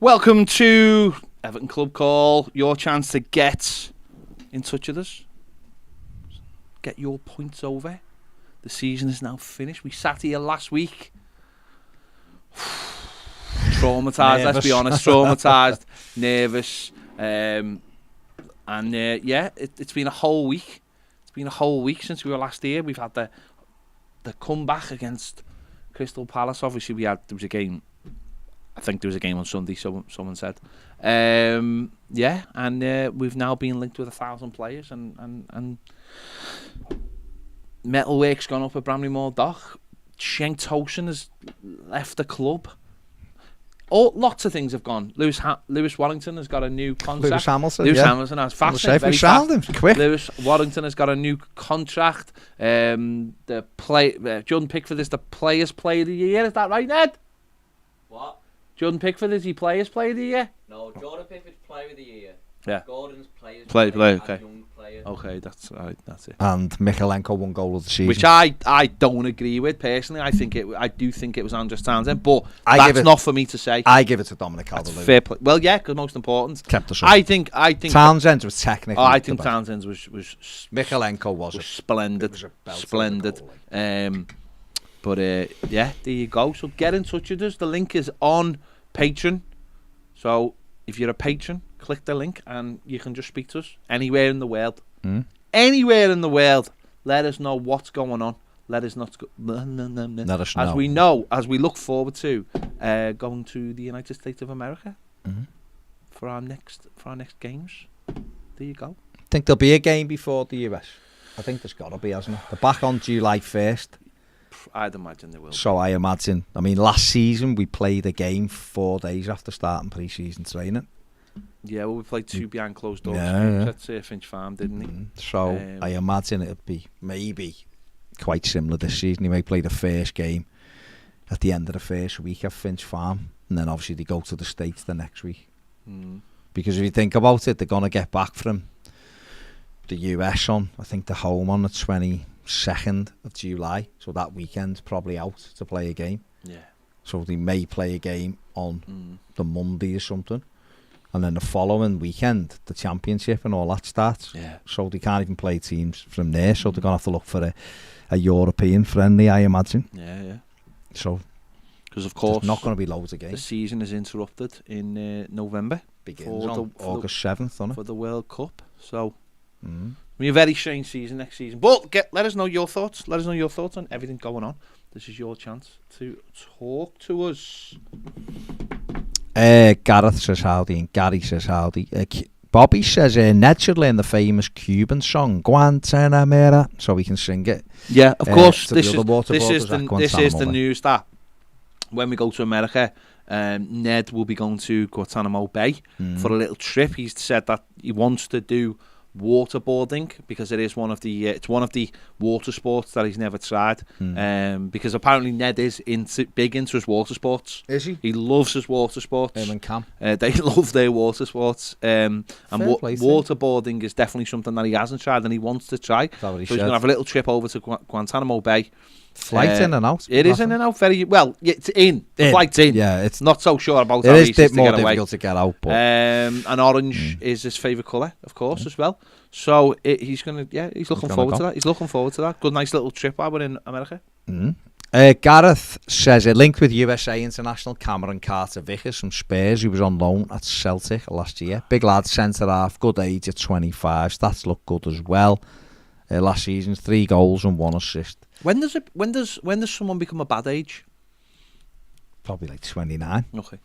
Welcome to Everton ClubCall, your chance to get in touch with us. Get your points over. The season is now finished. We sat here last week. Traumatised, let's be honest. Traumatised, nervous. It's been a whole week. It's been a whole week since we were last here. We've had the comeback against Crystal Palace. Obviously, there was a game. I think there was a game on Sunday, someone said. We've now been linked with 1,000 players and metalwork's gone up at Bramley-Moore Dock. Cenk Tosun has left the club. Lots of things have gone. Lewis Wellington has got a new contract. Lewis Hamilton has fascinating. Very fast. Quick. Lewis Wellington has got a new contract. Jordan Pickford is the Players Player of the Year. Is that right, Ned? What? Jordan Pickford, is he Players Player of the Year? No, Jordan Pickford's Player of the Year. Yeah. Gordon's Players Player, okay. Young Player. Okay, that's right. That's it. And Mikalenko won goal of the season, which I don't agree with personally. I do think it was Andres Townsend, but that's not for me to say. I give it to Dominic Calvert-Lewin. Fair play. Well, yeah, because most important. Kept us up. I think Townsend was technically. I think Townsend was Mikalenko was splendid. It was Splendid. There you go. So get in touch with us. The link is on Patreon. So if you're a patron, click the link and you can just speak to us anywhere in the world. Anywhere in the world. Let us know what's going on. Let us not Let us know. As we look forward to going to the United States of America for our next games. There you go. Think there'll be a game before the US? I think there's got to be, hasn't it? They're back on July 1st. I'd imagine there will. So I imagine. I mean, last season we played a game 4 days after starting pre-season training. Yeah, well, we played 2 behind closed doors. Yeah. At Finch Farm, didn't he? So I imagine it'd be maybe quite similar this season. He may play the first game at the end of the first week at Finch Farm, and then obviously they go to the States the next week. Because if you think about it, they're going to get back from the US on, I think they're home on the 22nd of July. So that weekend's probably out to play a game. Yeah. So they may play a game on the Monday or something. And then the following weekend, the championship and all that starts. Yeah. So they can't even play teams from there. So they're going to have to look for a European friendly, I imagine. Yeah. So, because of course, there's not going to be loads of games. The season is interrupted in November. Begins on August 7th, doesn't it? For the World Cup. So, it'll be a very strange season next season. But let us know your thoughts. Let us know your thoughts on everything going on. This is your chance to talk to us. Gareth says howdy and Gary says howdy. Bobby says Ned should learn the famous Cuban song Guantanamera so we can sing it. Yeah, of course. This is the news that when we go to America, Ned will be going to Guantanamo Bay for a little trip. He's said that he wants to do waterboarding because it is one of the water sports that he's never tried. Because apparently Ned is big into his water sports. Is he? He loves his water sports. Him and Cam. They love their water sports. Waterboarding is definitely something that he hasn't tried and he wants to try. So he's going to have a little trip over to Guantanamo Bay. Flight in and out. It is in and out very well. It's in. The flight's in. Yeah, it's not so sure about it. How It is a bit more difficult to get out. But and orange is his favourite colour, of course, as well. So he's looking forward to that. He's looking forward to that. Good, nice little trip while we're in America. Gareth says linked with USA international Cameron Carter-Vickers from Spurs, who was on loan at Celtic last year. Big lad, centre half, good age at 25. Stats look good as well. Last season, 3 goals and 1 assist. When does someone become a bad age? Probably like 29. Okay.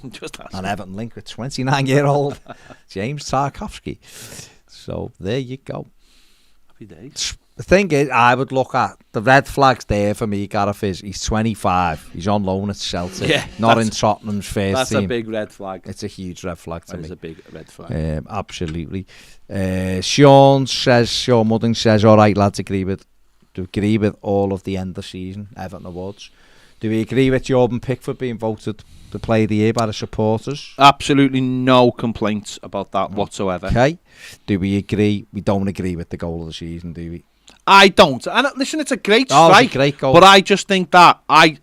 Just asking. And Everton linked with 29-year-old James Tarkowski. So there you go. Happy days. The thing is, I would look at the red flags there for me, Gareth, is he's 25. He's on loan at Celtic. Yeah, not in Tottenham's first that's team. That's a big red flag. It's a huge red flag to me. It's a big red flag. Absolutely. Sean Mudding says, all right, lads, agree with all of the end of season Everton awards. Do we agree with Jordan Pickford being voted the Player of the Year by the supporters? Absolutely no complaints about that whatsoever. Okay. Do we agree? We don't agree with the goal of the season, do we? I don't. And listen, it's a great strike. Oh, it's a great goal. But I just think that I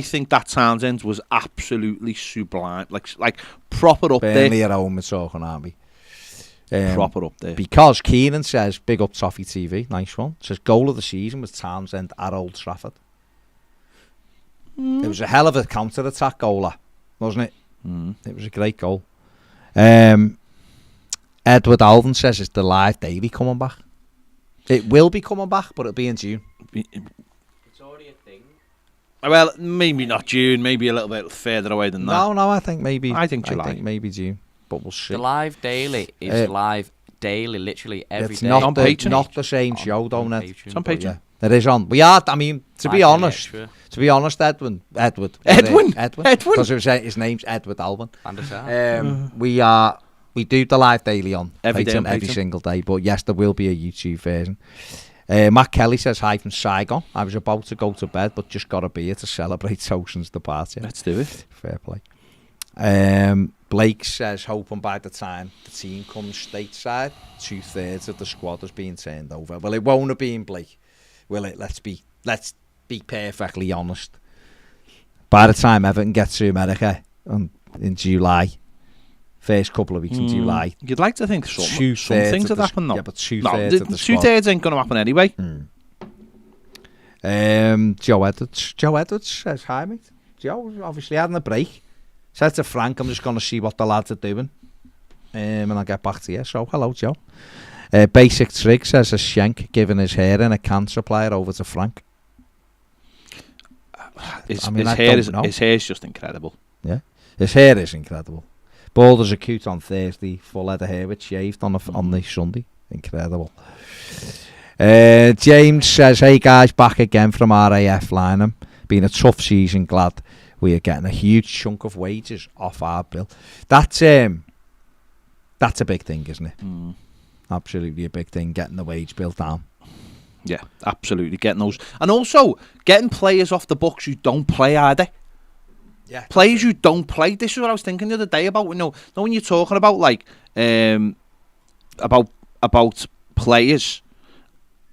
think that Townsend was absolutely sublime, like proper up Burnley there. at home we're talking, aren't we? Proper up there. Because Keenan says, big up Toffee TV, nice one. Says goal of the season was Townsend at Old Trafford. It was a hell of a counter-attack goal, wasn't it? It was a great goal. Edward Alvin says, is the live daily coming back? It will be coming back, but it'll be in June. It's already a thing. Well, maybe not June, maybe a little bit further away than that. No, I think maybe. I think July. I think maybe June, but we'll see. The live daily is live daily, literally every day. Not on the, Patreon. not the same show, don't it? It's on Patreon. Yeah, it is on. We are. I mean, to be honest, Edwin, because his name's Edward Alvin. We do the live daily on every Patreon, day every single day. But yes, there will be a YouTube version. Matt Kelly says hi from Saigon. I was about to go to bed, but just got a beer to celebrate Ocean's departure. Let's do it. Fair play. Blake says, hoping by the time the team comes stateside, 2/3 of the squad has been turned over. Well, it won't have been, Blake, will it? Let's be perfectly honest. By the time Everton gets to America in July, first couple of weeks in July, you'd like to think some things would happen, though. Yeah, but 2/3 of the squad. 2/3 ain't going to happen anyway. Joe Edwards says, hi, mate. Joe obviously having a break. Said to Frank, I'm just going to see what the lads are doing. And I'll get back to you. So, hello, Joe. Basic Trig says, has Schenk given his hair and a cancer player over to Frank? His hair is just incredible. Yeah, his hair is incredible. Baldur's acute on Thursday, full head of hair with shaved on the Sunday. Incredible. James says, hey guys, back again from RAF Lynham. Been a tough season, glad we are getting a huge chunk of wages off our bill. That's a big thing, isn't it? Absolutely a big thing, getting the wage bill down. Yeah, absolutely, getting those. And also, getting players off the books who don't play either. Yeah. Players who don't play. This is what I was thinking the other day about. When you're talking about, like, about players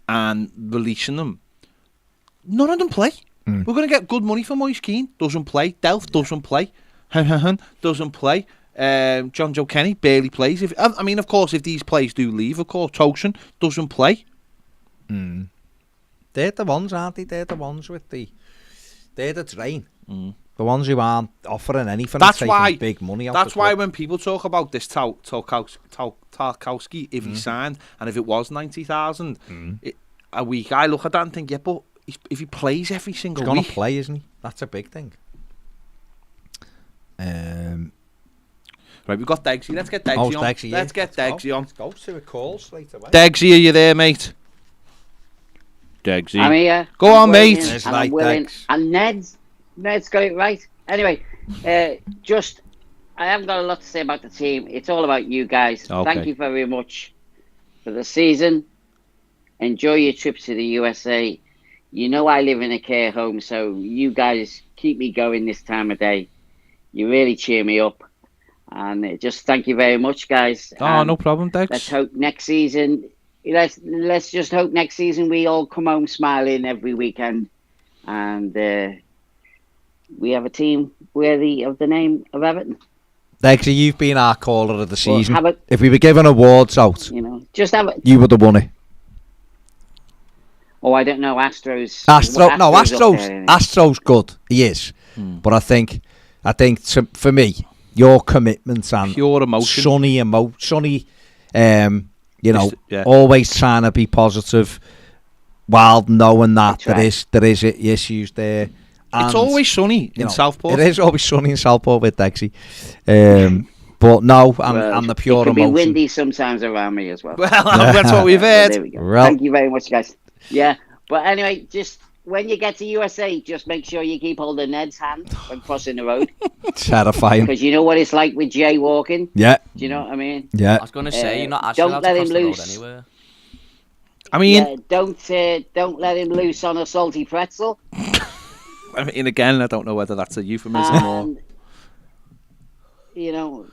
and releasing them, none of them play. We're going to get good money for Moise Keane. Doesn't play. Delph doesn't play. Doesn't play. John Joe Kenny barely plays. Of course, if these players do leave, of course, Tosin doesn't play. They're the ones, aren't they? They're the ones they're the drain. The ones who aren't offering anything. That's why big money out. That's why when people talk about this Tarkowski, if he signed and if it was 90,000 a week, I look at that and think, yeah, but if he plays every single week, he's gonna play, isn't he? That's a big thing. Right, we've got Degsy. Let's get Degsy on. Let's get Degsy on. Let's go to a call straight away. Degsy, are you there, mate? Degsy. I'm here. Go on, mate. And I'm willing. And Ned's got it right. Anyway, I haven't got a lot to say about the team. It's all about you guys. Okay. Thank you very much for the season. Enjoy your trip to the USA. You know I live in a care home, so you guys keep me going this time of day. You really cheer me up. And just thank you very much, guys. No problem, Dex. Let's hope next season... Let's just hope next season we all come home smiling every weekend. And we have a team worthy of the name of Everton. Dexter, you've been our caller of the season. Well, if we were giving awards out, just have it. You would have won it. Oh, I don't know. Astros good. He is, but I think for me, your commitment and pure emotion, sunny, always trying to be positive, while knowing that there is issues there. And, it's always sunny in Southport. It is always sunny in Southport with Dexy. But no, and the pure emotion. It can be windy sometimes around me as well. Well, that's what we've heard. There we go. Thank you very much, guys. Yeah, but anyway, just when you get to USA, just make sure you keep holding Ned's hand when crossing the road. Terrifying. Because you know what it's like with jaywalking. Yeah. Do you know what I mean? Yeah. I was going to say, you're not actually allowed to cross the road anywhere. I mean... don't let him loose on a salty pretzel. I mean, again, I don't know whether that's a euphemism or...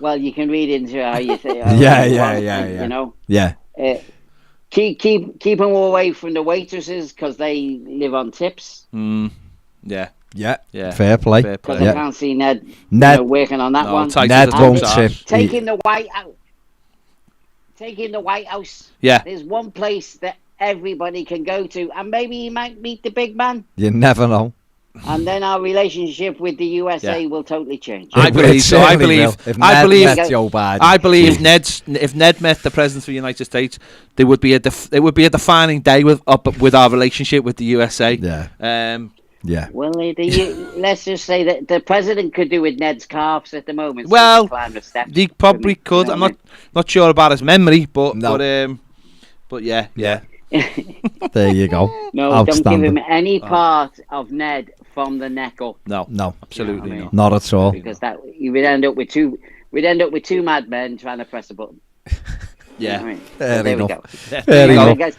Well, you can read into how you say... Yeah. keep them away from the waitresses because they live on tips. Yeah. Fair play. Because I can't see Ned working on that one. Ned won't tip. Taking the White House. Yeah. There's one place that everybody can go to, and maybe he might meet the big man. You never know. And then our relationship with the USA will totally change. I believe so. I believe if Ned met the president of the United States, there would be a defining day with our relationship with the USA. Yeah. Well, let's just say that the president could do with Ned's calves at the moment. Well, so he probably could. I'm not sure about his memory, but yeah. There you go. No, don't give him any part of Ned from the neck up. No, absolutely not. Not at all. Because we'd end up with two mad men trying to press a button. Yeah. There we go.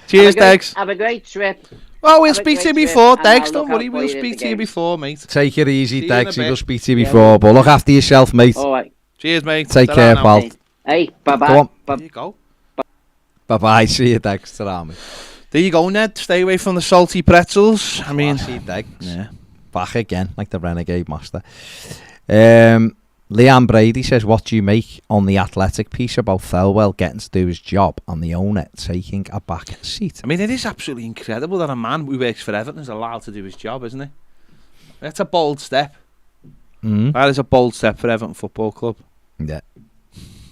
Cheers, Degs. Have a great trip. Oh, we'll speak to you before, Degs. Don't worry, we'll speak to you before, mate. Take it easy, Degs. We'll speak to you before, but look after yourself, mate. All right. Cheers, mate. Take care, pal. Hey, bye-bye. Go on. There you go. Bye-bye. See you, Degs. Ta-ra, mate. There you go, Ned. Stay away from the salty pretzels. I mean, Degs. Yeah. Back again, like the Renegade Master. Leanne Brady says, what do you make on the Athletic piece about Thelwell getting to do his job and the owner taking a back seat? I mean, it is absolutely incredible that a man who works for Everton is allowed to do his job, isn't it? That's a bold step. That is a bold step for Everton Football Club. Yeah.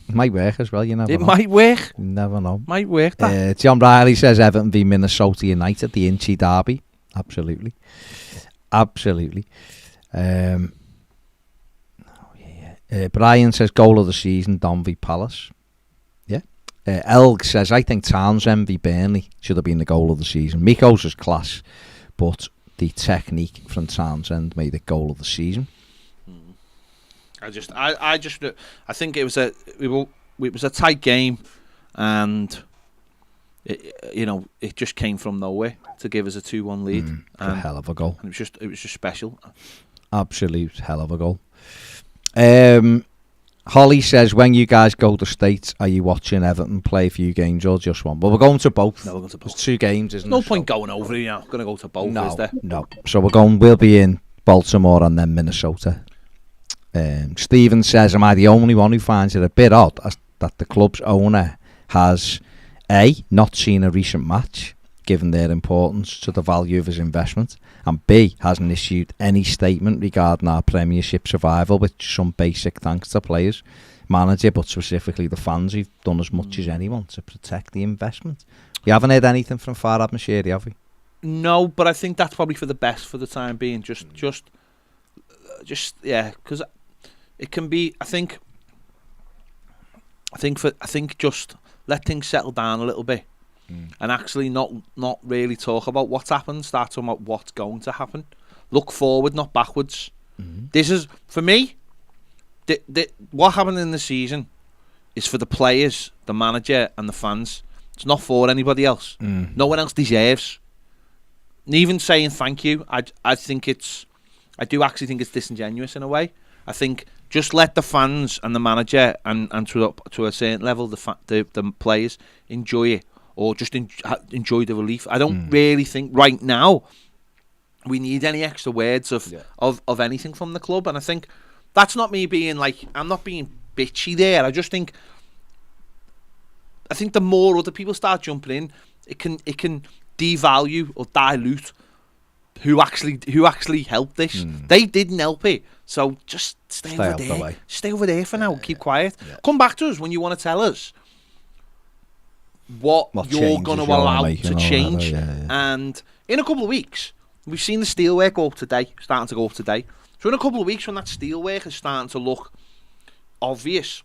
It might work as well, you never know. It might work. You never know. Might work, that. John Riley says Everton v Minnesota United, the Inchy derby. Absolutely. Brian says goal of the season, Don v Palace. Yeah. Elg says, I think Townsend v Burnley should have been the goal of the season. Miko's was class, but the technique from Townsend made it goal of the season. I think it was a tight game, and it just came from nowhere to give us a 2-1 lead. A hell of a goal. And it was just special. Absolute hell of a goal. Holly says, when you guys go to States, are you watching Everton play a few games or just one? Well, we're going to both. No, we're going to both. There's 2 games, isn't no point going over. You're not going to go to both, is there? No. So we'll be in Baltimore and then Minnesota. Stephen says, am I the only one who finds it a bit odd that the club's owner has A, not seen a recent match, given their importance to the value of his investment, and B, hasn't issued any statement regarding our Premiership survival with some basic thanks to players, manager, but specifically the fans who've done as much as anyone to protect the investment. You haven't heard anything from Farhad Moshiri, have we? No, but I think that's probably for the best for the time being. Just because it can be. I think just let things settle down a little bit. And actually not really talk about what's happened, start talking about what's going to happen. Look forward, not backwards. This is, for me, what happened in the season is for the players, the manager and the fans. It's not for anybody else. No one else deserves. And even saying thank you, I do actually think it's disingenuous in a way. I think just let the fans and the manager and to a certain level the players enjoy it. Or just enjoy the relief. I don't really think right now we need any extra words of anything from the club. And I think that's not me being like, I'm not being bitchy there. I think the more other people start jumping in, it can devalue or dilute who actually helped this. They didn't help it. So just stay over there. Stay over there for now. Keep quiet. Yeah. Come back to us when you want to tell us what you're going to allow to change. And in a couple of weeks, we've seen the steelwork starting to go up today. So in a couple of weeks, when that steelwork is starting to look obvious,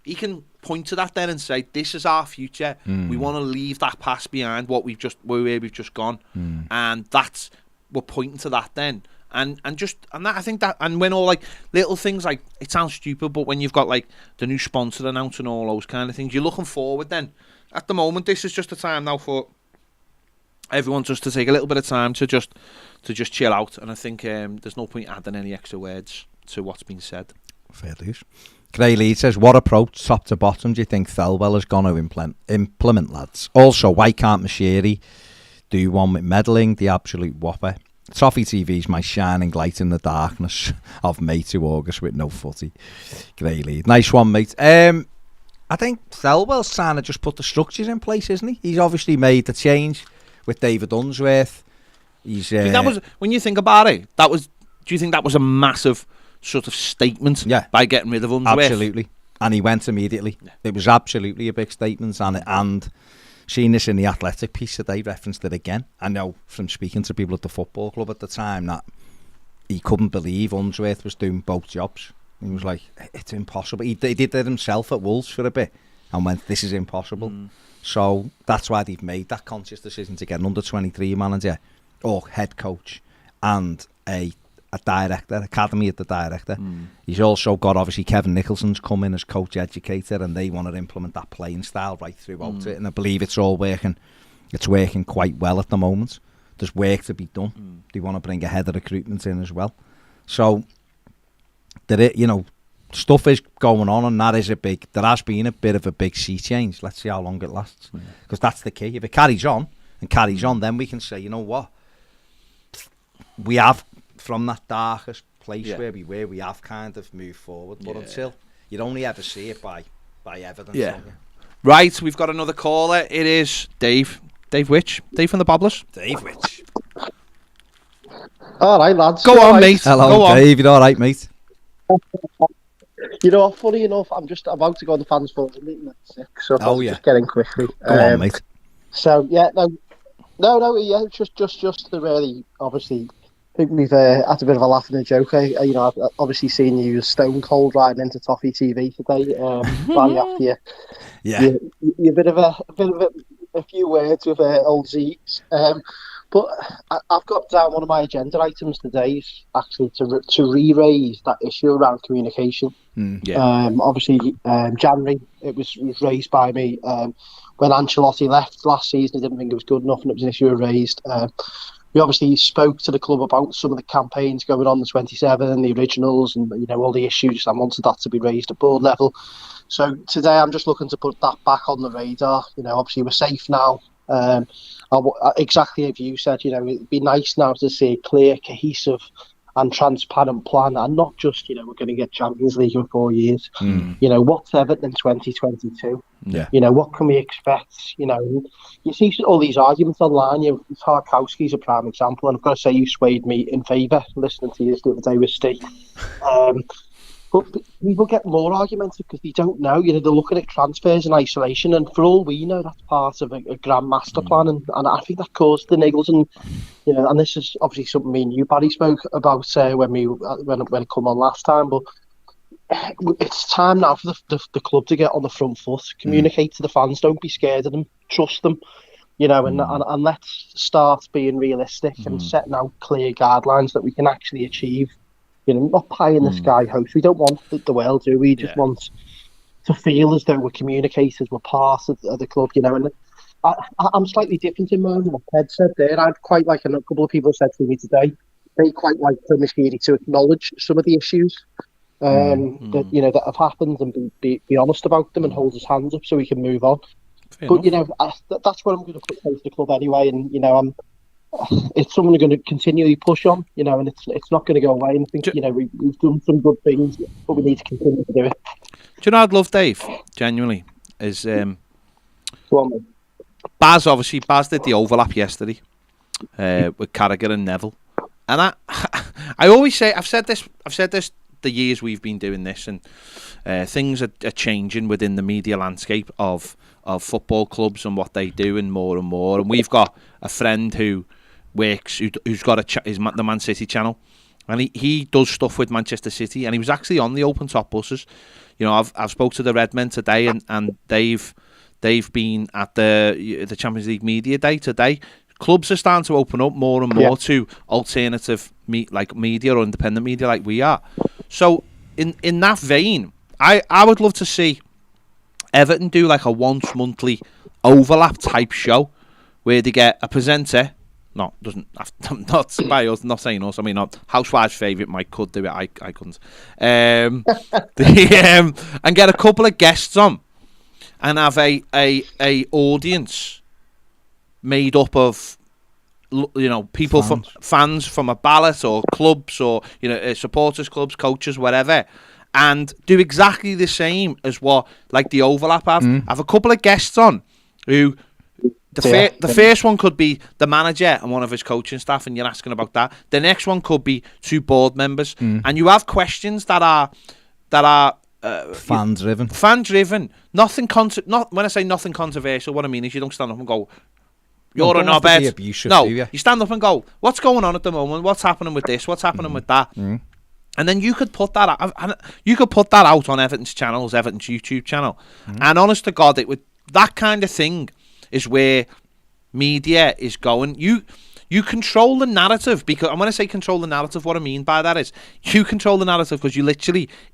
he can point to that then and say, this is our future. We want to leave that past behind, where we've just gone. And we're pointing to that then. And I think that, and when all like little things like, it sounds stupid, but when you've got like the new sponsor announced and all those kind of things, you're looking forward then. At the moment, this is just a time now for everyone just to take a little bit of time to just chill out. And I think there's no point adding any extra words to what's been said. Fair dues. Gray Lead says, what approach, top to bottom, do you think Thelwell is going to implement, lads? Also, why can't Mashiri do one with meddling, the absolute whopper? Toffee TV's my shining light in the darkness of May to August with no footy. Gray Lead. Nice one, mate. I think Thelwell's trying to just put the structures in place, isn't he? He's obviously made the change with David Unsworth. He's that was, when you think about it, do you think that was a massive sort of statement by getting rid of Unsworth? Absolutely. And he went immediately. Yeah. It was absolutely a big statement. And seeing this in the Athletic piece today, referenced it again. I know from speaking to people at the football club at the time that he couldn't believe Unsworth was doing both jobs. He was like, it's impossible. He did it himself at Wolves for a bit and went, this is impossible. So that's why they've made that conscious decision to get an under-23 manager or head coach and a director, academy at the director. He's also got, obviously, Kevin Nicholson's come in as coach educator, and they want to implement that playing style right throughout it, and I believe it's all working. It's working quite well at the moment. There's work to be done. They want to bring a head of recruitment in as well. So stuff is going on, and there has been a bit of a big sea change. Let's see how long it lasts, because that's the key. If it carries on, then we can say, you know what, we have, from that darkest place where we were, we have kind of moved forward. But until, you'd only ever see it by evidence. Right, we've got another caller. It is Dave. Dave Which? Dave from the Bobblers. Dave Which. All right, lads. Go on, mate. Hello, Dave. You all right, mate? You know, funny enough, I'm just about to go on the fans' forum meeting at 6, so I'm just getting quickly. Go on, mate. So, just to really, obviously, I think we've had a bit of a laugh and a joke. I've obviously seen you stone cold riding into Toffee TV today. Right after you bit of a few words with old Zeeks. But I've got down one of my agenda items today is actually to re-raise that issue around communication. Obviously, January it was raised by me when Ancelotti left last season. I didn't think it was good enough, and it was an issue raised. We obviously spoke to the club about some of the campaigns going on, the 27 and the originals, and all the issues. I wanted that to be raised at board level. So today I'm just looking to put that back on the radar. Obviously we're safe now. Exactly as you said, it'd be nice now to see a clear, cohesive and transparent plan, and not just, we're going to get Champions League in 4 years. What's Everton in 2022? What can we expect? You see all these arguments online. Tarkowski's a prime example, and I've got to say you swayed me in favour listening to you the other day with Steve. But people get more argumentative because they don't know. They're looking at transfers in isolation, and for all we know, that's part of a grand master plan. And I think that caused the niggles. And and this is obviously something me and you, Barry, spoke about when it come on last time. But it's time now for the club to get on the front foot, communicate to the fans. Don't be scared of them. Trust them. And let's start being realistic and setting out clear guidelines that we can actually achieve. Not pie in the sky hopes. We don't want the world, do we? Just want to feel as though we're communicators, we're part of the club, And I'm slightly different in mine. What Ted said there, I'd quite like, and a couple of people said to me today, they quite like for Mashiri to acknowledge some of the issues that have happened and be honest about them and hold his hands up so we can move on. But that's what I'm going to put face the club anyway, and it's something we're going to continually push on, and it's not going to go away. And I think, we've done some good things, but we need to continue to do it. Do you know I'd love, Dave, genuinely, is Go on, mate. Baz did the overlap yesterday with Carragher and Neville. And I always say, I've said this the years we've been doing this, and things are changing within the media landscape of football clubs and what they do, and more. And we've got a friend who's got the Man City channel, and he does stuff with Manchester City, and he was actually on the open top buses. I've spoke to the Redmen today, and they've been at the Champions League Media Day today. Clubs are starting to open up more and more to alternative media or independent media like we are. So in that vein, I would love to see Everton do like a once monthly overlap type show where they get a presenter, not by us, not saying us. I mean, not Housewives' favourite Mike could do it. I couldn't. And get a couple of guests on, and have a audience made up of, people from fans from a ballot or clubs or supporters clubs, coaches, whatever, and do exactly the same as what like the overlap have. Have a couple of guests on who. The first one could be the manager and one of his coaching staff, and you're asking about that. The next one could be 2 board members, and you have questions that are fan driven. Nothing when I say nothing controversial, what I mean is you don't stand up and go, "You're a knobhead." No, you stand up and go, "What's going on at the moment? What's happening with this? What's happening with that?" And then you could put that out. You could put that out on Everton's channels, Everton's YouTube channel, and honest to God, it would that kind of thing. Is where media is going. You control the narrative, because, and when I say control the narrative, what I mean by that is you control the narrative because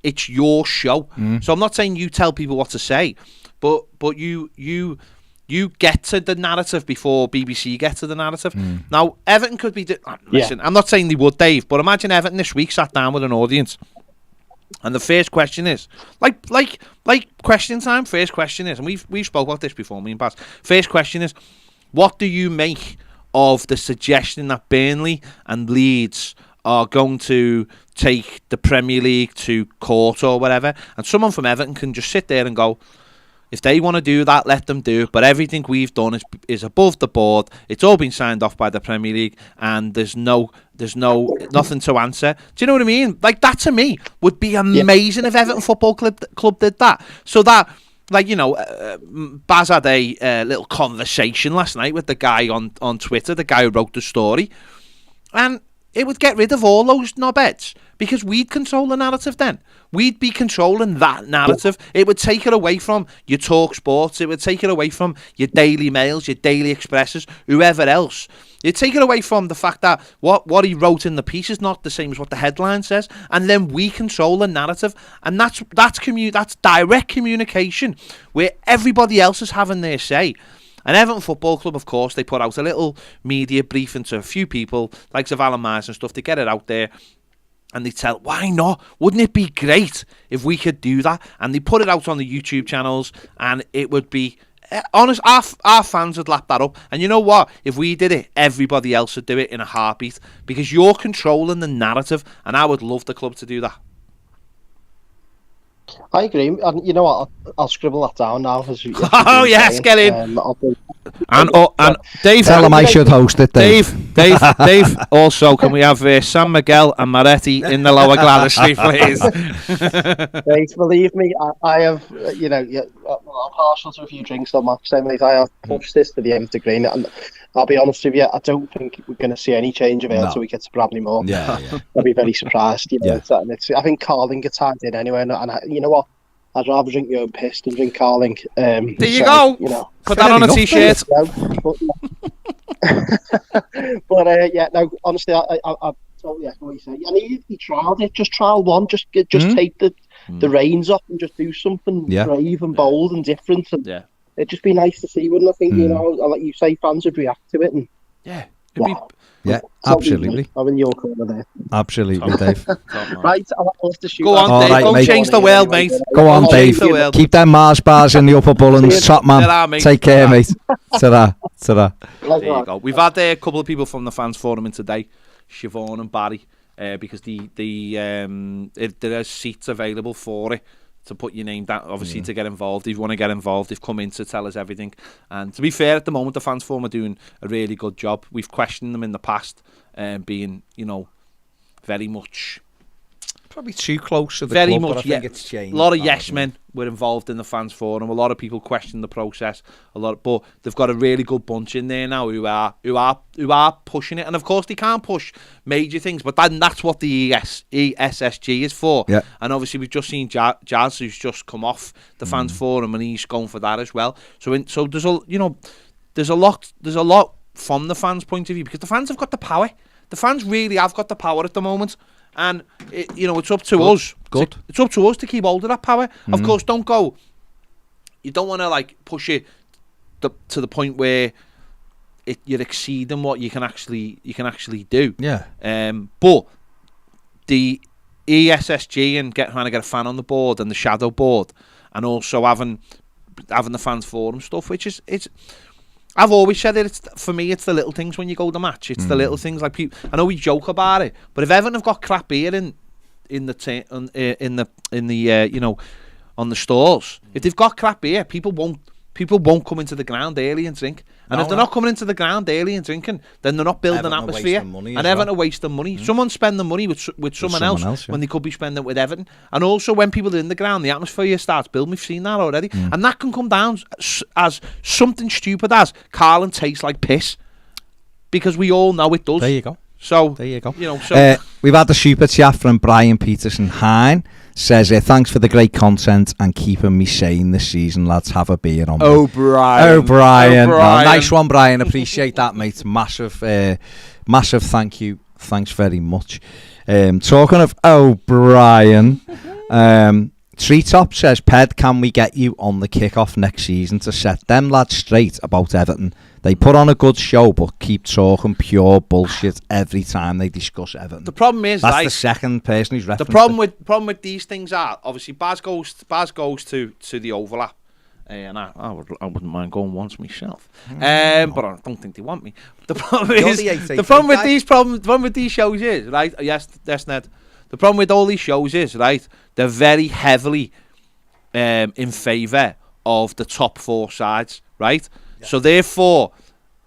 it's your show. So I'm not saying you tell people what to say, but you get to the narrative before BBC get to the narrative. Now Everton could be. Listen, I'm not saying they would, Dave, but imagine Everton this week sat down with an audience. And the first question is like question time. First question is, and we've spoke about this before, me and Baz. First question is, what do you make of the suggestion that Burnley and Leeds are going to take the Premier League to court or whatever? And someone from Everton can just sit there and go, if they want to do that, let them do it. But everything we've done is above the board. It's all been signed off by the Premier League, and there's nothing to answer. Do you know what I mean? Like, that to me would be amazing if Everton Football Club did that. So that, Baz had a little conversation last night with the guy on Twitter, the guy who wrote the story, and it would get rid of all those knobheads, because we'd control the narrative then. We'd be controlling that narrative. It would take it away from your Talk Sports. It would take it away from your Daily Mails, your Daily Expresses, whoever else. You'd take it away from the fact that what he wrote in the piece is not the same as what the headline says. And then we control the narrative. And that's direct communication where everybody else is having their say. And Everton Football Club, of course, they put out a little media briefing to a few people, like Alan Myers and stuff, to get it out there. And they tell, why not? Wouldn't it be great if we could do that? And they put it out on the YouTube channels, and it would be honest. Our fans would lap that up. And you know what? If we did it, everybody else would do it in a heartbeat, because you're controlling the narrative. And I would love the club to do that. I agree, and you know what? I'll scribble that down now. Oh yes, get in. And Dave, tell him I should host it. Dave. Also, can we have San Miguel and Moretti in the lower Gladys Street, please? Dave, believe me, I have. I'm partial to a few drinks on match day, mate. I have pushed this to the nth degree, and I'll be honest with you, I don't think we're going to see any change of it until we get to Bradley Moore. Yeah. I'll be very surprised. I think Carling gets tied in anyway, and you know what? I'd rather drink your own piss than drink Carling. There you go. Put that on a t-shirt. No, honestly, I totally echo what you say. And he trialled it. Just trial one. Just take the reins off and just do something brave and bold and different. And it'd just be nice to see, wouldn't I think? Like you say, fans would react to it. And absolutely. I'm in your corner there. Absolutely, Dave. Right, I'll have to shoot. Go on, Dave. Go change the world, mate. Go on, Dave. Keep them Mars bars in the upper Bullens. Top man. Take care, mate. Ta-da. There you go. We've had a couple of people from the fans forum in today, Siobhan and Barry, because there are seats available for it, to put your name down, obviously, to get involved. If you want to get involved, they've come in to tell us everything. And to be fair, at the moment, the fans forum are doing a really good job. We've questioned them in the past, being, very much... Probably too close to the very club, much, but I think it's changed. A lot of yes men were involved in the fans forum. A lot of people question the process. But they've got a really good bunch in there now who are pushing it. And of course, they can't push major things, but that's what the ESSG is for. Yeah. And obviously, we've just seen Jazz, who's just come off the fans forum, and he's going for that as well. So there's a lot from the fans' point of view, because the fans have got the power. The fans really have got the power at the moment. And it's up to us. Good. It's up to us to keep hold of that power. Of course, you don't want to push it to the point where you're exceeding what you can actually do. Yeah. But the ESSG and trying to get a fan on the board and the shadow board, and also having the fans forum stuff, which is I've always said it. For me, it's the little things when you go to match. It's the little things like people. I know we joke about it, but if Everton have got crap beer in the on the stalls, if they've got crap beer, people won't come into the ground early and drink. And if they're not coming into the ground early and drinking, then they're not building an atmosphere. And Everton are wasting money. Someone's spending money with someone else when they could be spending it with Everton. And also when people are in the ground, the atmosphere starts building. We've seen that already. And that can come down as something stupid as Carlin tastes like piss. Because we all know it does. There you go. So there you go. So we've had the super chat from Brian Peterson Hine. Says, thanks for the great content and keeping me sane this season, lads. Have a beer on me. Brian. No, nice one, Brian. Appreciate that, mate. Massive thank you. Thanks very much. Talking of O'Brien, Treetop says, Ped, can we get you on the kickoff next season to set them lads straight about Everton? They put on a good show, but keep talking pure bullshit every time they discuss Everton. The problem is that's the second person who's referenced. The problem with these things are obviously Baz goes to the overlap, and I wouldn't mind going once myself, but I don't think they want me. The problem with these shows is right. Yes, Ned. The problem with all these shows is right. They're very heavily in favour of the top four sides, right? Yeah. So therefore,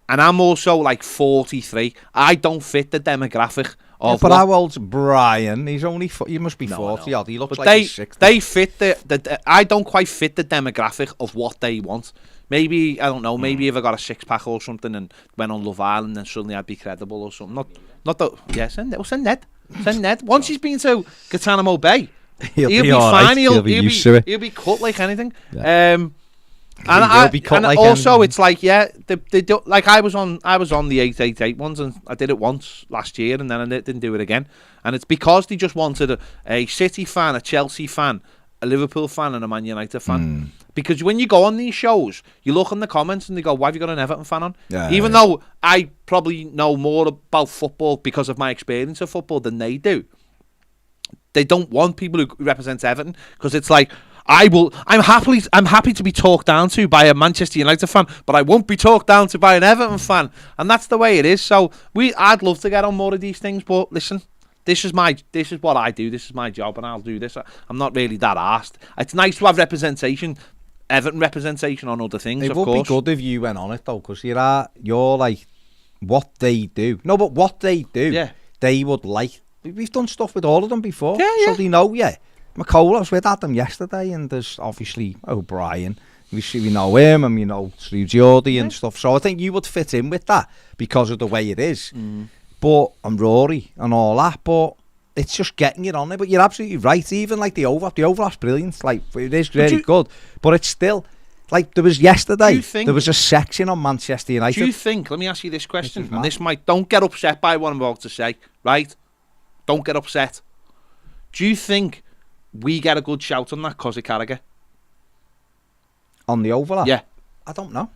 and I'm also like 43. I don't fit the demographic of. But how old's Brian? He's only. He must be 40 odd. He looks but like he's 60. They fit the. I don't quite fit the demographic of what they want. Maybe I don't know. Maybe if I got a 6-pack or something and went on Love Island, then suddenly I'd be credible or something. Not that. Yes, send Ned. Send Ned. Once he's been to Guantanamo Bay, he'll be fine. He'll be cut like anything. Yeah. And also it's like they do, like I was on the 888 ones and I did it once last year and then I didn't do it again, and it's because they just wanted a City fan, a Chelsea fan, a Liverpool fan and a Man United fan. Because when you go on these shows, you look in the comments and they go, why have you got an Everton fan on? Even though I probably know more about football because of my experience of football than they do, they don't want people who represent Everton, because it's like, I'm happy to be talked down to by a Manchester United fan, but I won't be talked down to by an Everton fan, and that's the way it is. So I'd love to get on more of these things, but listen, this is what I do. This is my job, and I'll do this. I'm not really that arsed. It's nice to have representation, Everton representation on other things. It would be good if you went on it though, because you're like what they do. No, but what they do, they would like. We've done stuff with all of them before, so they know. McCall, I was with Adam yesterday, and there's obviously O'Brien. We know him, and we know through Geordie and stuff. So I think you would fit in with that because of the way it is. But and Rory and all that. But it's just getting it on there. But you're absolutely right. Even like the overlap's brilliant. Like it is really good. But it's still like there was yesterday. There was a section on Manchester United. Do you think? Let me ask you this question, and this might. Don't get upset by what I'm about to say. Right? Don't get upset. Do you think we get a good shout on that because of Carragher? On the overlap? Yeah. I don't know.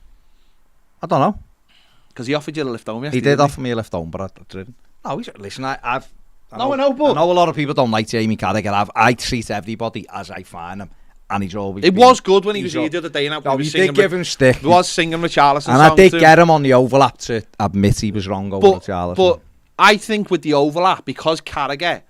Because he offered you a lift home yesterday. He did offer me a lift home, but I didn't. No, listen, I know a lot of people don't like Jamie Carragher. I treat everybody as I find them. And he's always. It was good when he was here the other day. He did give him stick. He was singing Richarlison. And I did get him on the overlap to admit he was wrong over Richarlison. But I think with the overlap, because Carragher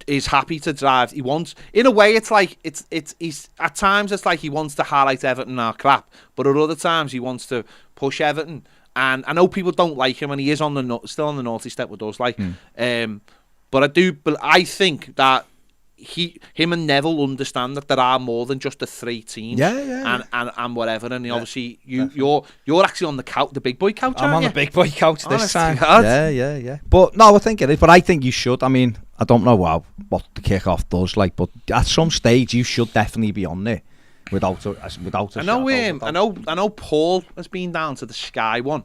is happy to drive. He wants, in a way, it's like he's at times it's like he wants to highlight Everton our crap, but at other times he wants to push Everton. And I know people don't like him, and he is still on the naughty step with us. Like, but I think that him and Neville understand that there are more than just the three teams. And whatever. And obviously you're actually on the couch, the big boy couch. I'm on the big boy couch this time. Yeah. But no, I think it is. But I think you should. I mean, I don't know what the kickoff does like, but at some stage you should definitely be on there without a I know Paul has been down to the Sky one.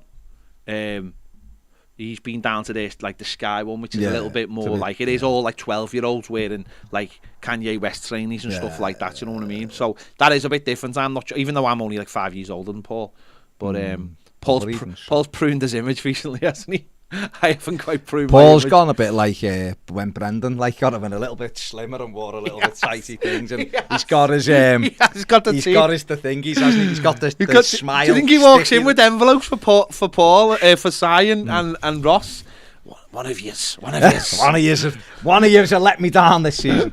He's been down to this, like the Sky one, which is a little bit more like it is all like 12-year-olds wearing like Kanye West trainers and stuff like that. You know what I mean? So that is a bit different. I'm not, even though I'm only like 5 years older than Paul, but Paul's pruned his image recently, hasn't he? I haven't quite pruned Paul's my image. gone a bit like when Brendan got him in a little bit slimmer and wore a little bit tighty things, and he's got his he's got the thingies, hasn't he? He's got the smile. Do you think he walks in with envelopes for Paul, for Sion and Ross? One of yous have let me down this season.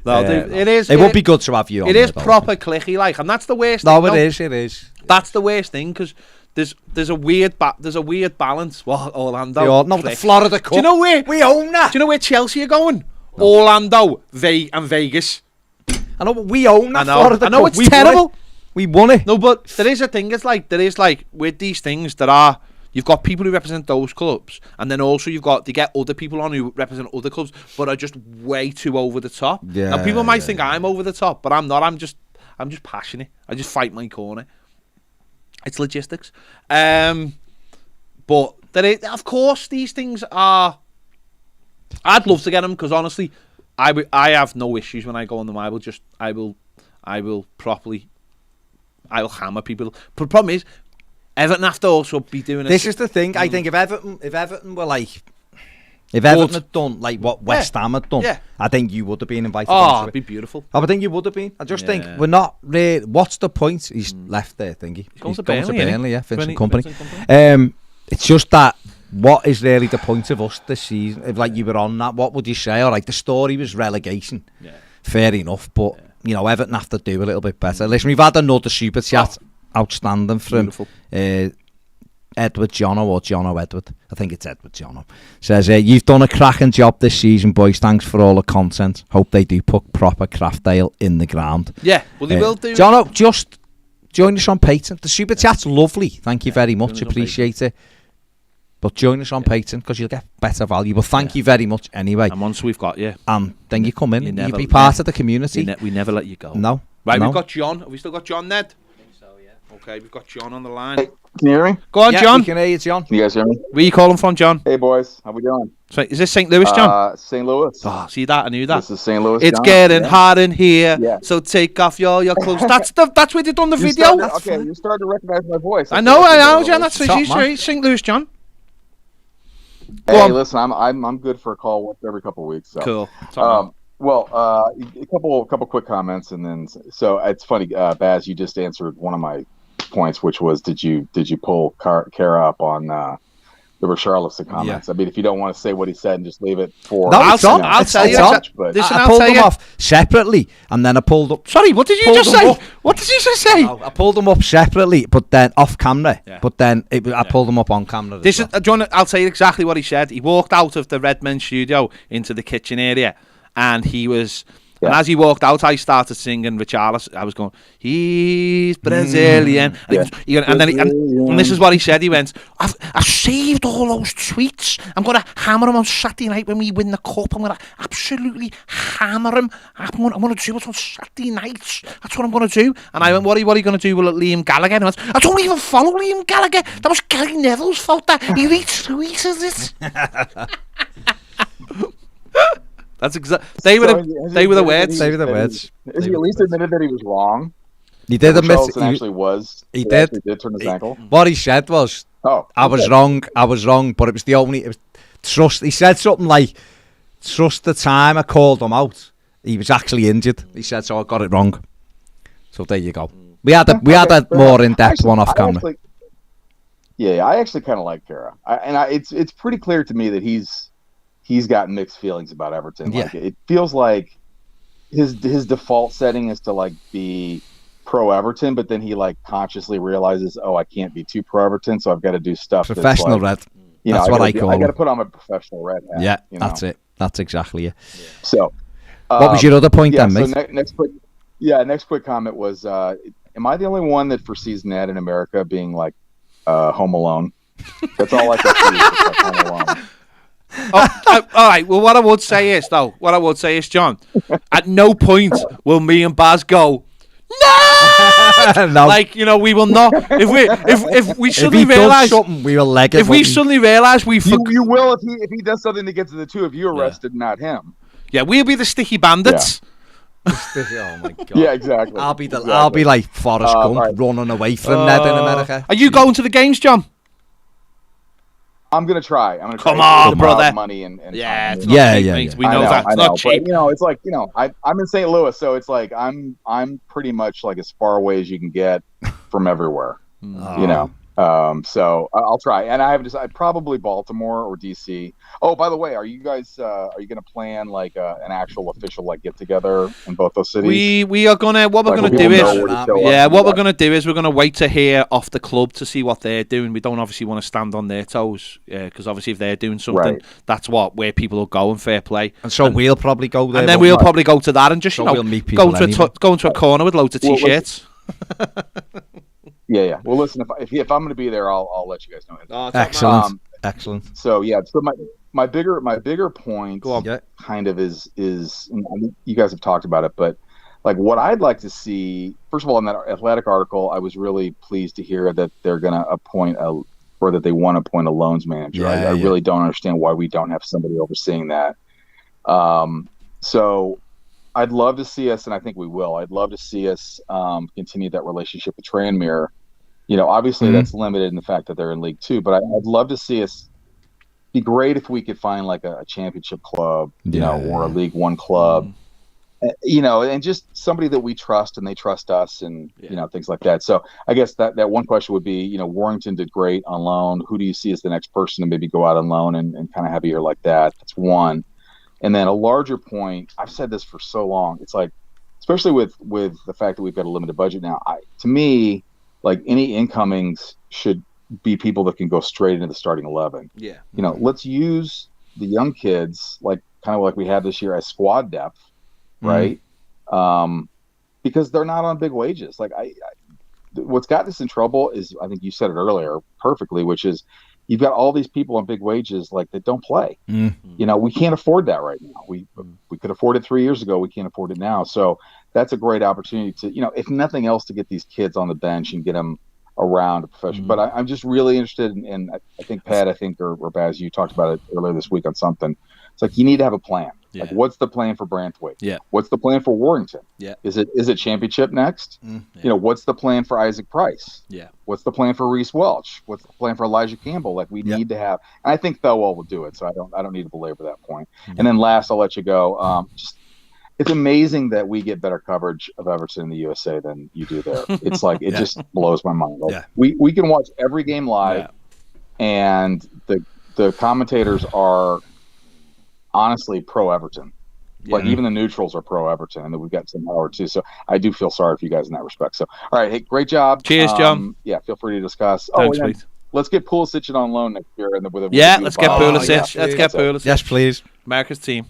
No, it would be good to have you on. It is proper clicky, like, and that's the worst. No, it is. That's the worst thing, because there's a weird balance. What, Orlando? The Florida Cup. Do you know where we own that? Do you know where Chelsea are going? No. Orlando, and Vegas. I know, but we own that Florida Cup. I know it's terrible. We won it. No, but there is a thing. There is with these things that are. You've got people who represent those clubs, and then also they get other people on who represent other clubs, but are just way too over the top. Yeah, now people might think I'm over the top, but I'm not. I'm just passionate. I just fight my corner. It's logistics. But of course, these things are. I'd love to get them, because honestly, I have no issues when I go on them. I will hammer people. But the problem is, Everton have to also be doing this. Is the thing. I think if Everton were like, if Everton had done like what West Ham had done, I think you would have been invited. Oh, it'd be beautiful. I think you would have been. I just think we're not really. What's the point? He's left there, thingy. He's going to Burnley, Vincent Kompany. It's just that. What is really the point of us this season? If like you were on that, what would you say? All right, the story was relegation. Yeah. Fair enough, but Everton have to do a little bit better. Listen, we've had another super chat. Outstanding from Edward Jono or Jono Edward. I think it's Edward Jono. Says, you've done a cracking job this season, boys. Thanks for all the content. Hope they do put proper craft ale in the ground. Yeah, well, they will do. Jono, just join us on Patreon. The super chat's lovely. Thank you very much. Appreciate it. But join us on Patreon, because you'll get better value. But thank you very much anyway. And once we've got you, and then you come in, you'll be part of the community. We never let you go. No. Right, we've got John. Have we still got John, Ned? Okay, we've got John on the line. Hey, can you hear me? Go on, John. We can hear you, John. Can you guys hear me? Where are you calling from, John? Hey, boys. How we doing? So, is this St. Louis, John? St. Louis. Oh, see that? I knew that. This is St. Louis, It's John. getting hot in here, so take off your clothes. That's where they done the video. You're starting to recognize my voice. I know, John. That's St. Louis, John. Hey, listen, I'm good for a call once every couple of weeks. So. Cool. A couple quick comments, and then so it's funny, Baz, you just answered one of my points, which was did you pull Kara up on the Richarlison comments? I mean, if you don't want to say what he said and just leave it for I'll tell you. I pulled them off separately, and then I pulled up. Sorry, what did you just say? What did you just say? I pulled them up separately, but then off camera. Yeah. But then I pulled them up on camera. I'll tell you exactly what he said. He walked out of the Red Men studio into the kitchen area, and he was. Yeah. And as he walked out, I started singing Richarlison. I was going, he's Brazilian. And this is what he said. He went, I've saved all those tweets. I'm going to hammer him on Saturday night when we win the cup. I'm going to absolutely hammer him. I'm going to do it on Saturday nights. That's what I'm going to do. And I went, what are you going to do with Liam Gallagher? And I went, I don't even follow Liam Gallagher. That was Gary Neville's fault that he retweeted it. That's exactly. They were the words. Has he at least admitted that he was wrong? He did admit. He did turn his ankle. What he said was, "I was wrong. But it was the only. It was trust." He said something like, "Trust the time I called him out. He was actually injured." He said, "So I got it wrong." So there you go. We had a more in-depth one off camera. I actually kind of like Kara, it's pretty clear to me that he's got mixed feelings about Everton. Like, it feels like his default setting is to like be pro Everton, but then he like consciously realizes, I can't be too pro Everton, so I've got to do stuff. Professional red. That's what I call it. I got to put on my professional red hat. Yeah, that's it. That's exactly it. So, what was your other point then, mate? So next quick comment was, am I the only one that foresees Ned in America being like Home Alone? That's all I can see is like Home Alone. All right. Well, what I would say is, John, at no point will me and Baz go, no! No. Like, we will not. If we suddenly realise something, we will leg it. If we suddenly realise you will if he does something that gets the two of you arrested, not him. Yeah, we'll be the sticky bandits. Oh my God. Yeah, exactly. I'll be like Forrest Gump running away from Ned in America. Are you going to the games, John? I'm gonna try. Come on, brother. Money and yeah, time. Mate. We know that. It's not cheap. But, it's like I'm in St. Louis, so it's like I'm pretty much like as far away as you can get from everywhere. So I'll try, and I have decided probably Baltimore or DC. Oh, by the way, are you guys are you going to plan like an actual official like get together in both those cities? We are gonna. What we're gonna do is we're gonna wait to hear off the club to see what they're doing. We don't obviously want to stand on their toes because obviously if they're doing something, that's where people will go and fair play. And so we'll probably go there, and then we'll probably go to that and just we'll meet people go into a corner with loads of t-shirts. Yeah. Well, listen, if I'm going to be there, I'll let you guys know. Excellent. Excellent. So my bigger point kind of is you guys have talked about it, but like what I'd like to see, first of all, in that Athletic article, I was really pleased to hear that they're going to appoint that they want to appoint a loans manager. I really don't understand why we don't have somebody overseeing that. So I'd love to see us, and I think we will. I'd love to see us continue that relationship with Tranmere. Obviously that's limited in the fact that they're in League Two, but I'd love to see us. Be great if we could find like a championship club, or a League One club, and just somebody that we trust and they trust us, and things like that. So I guess that one question would be, Warrington did great on loan. Who do you see as the next person to maybe go out on loan and kind of have a year like that? That's one. And then a larger point, I've said this for so long. It's like, especially with the fact that we've got a limited budget now, to me, like any incomings should be people that can go straight into the starting 11. Yeah. Let's use the young kids, like kind of like we have this year as squad depth, right? Because they're not on big wages. Like what's got us in trouble is, I think you said it earlier perfectly, which is, you've got all these people on big wages like that don't play. We can't afford that right now. We could afford it 3 years ago. We can't afford it now. So that's a great opportunity to, if nothing else, to get these kids on the bench and get them around a profession. But I'm just really interested in I think Pat, or Baz, you talked about it earlier this week on something. It's like you need to have a plan. Yeah. Like, what's the plan for Brantwick? Yeah. What's the plan for Warrington? Yeah. Is it championship next? Yeah. What's the plan for Isaac Price? Yeah. What's the plan for Reese Welch? What's the plan for Elijah Campbell? Like, we need to have, and I think Thelwell will do it, so I don't need to belabor that point. And then last, I'll let you go. It's amazing that we get better coverage of Everton in the USA than you do there. It's like, it just blows my mind. Like, we can watch every game live, and the commentators are honestly pro Everton. Like, even the neutrals are pro Everton, and then we've got Tim Howard too. So I do feel sorry for you guys in that respect. So, all right, hey, great job. Cheers, John. Yeah, feel free to discuss. Thanks, let's get Pulisic on loan next year, and let's get Pulisic. Let's get Pulisic. Yes, please. America's team.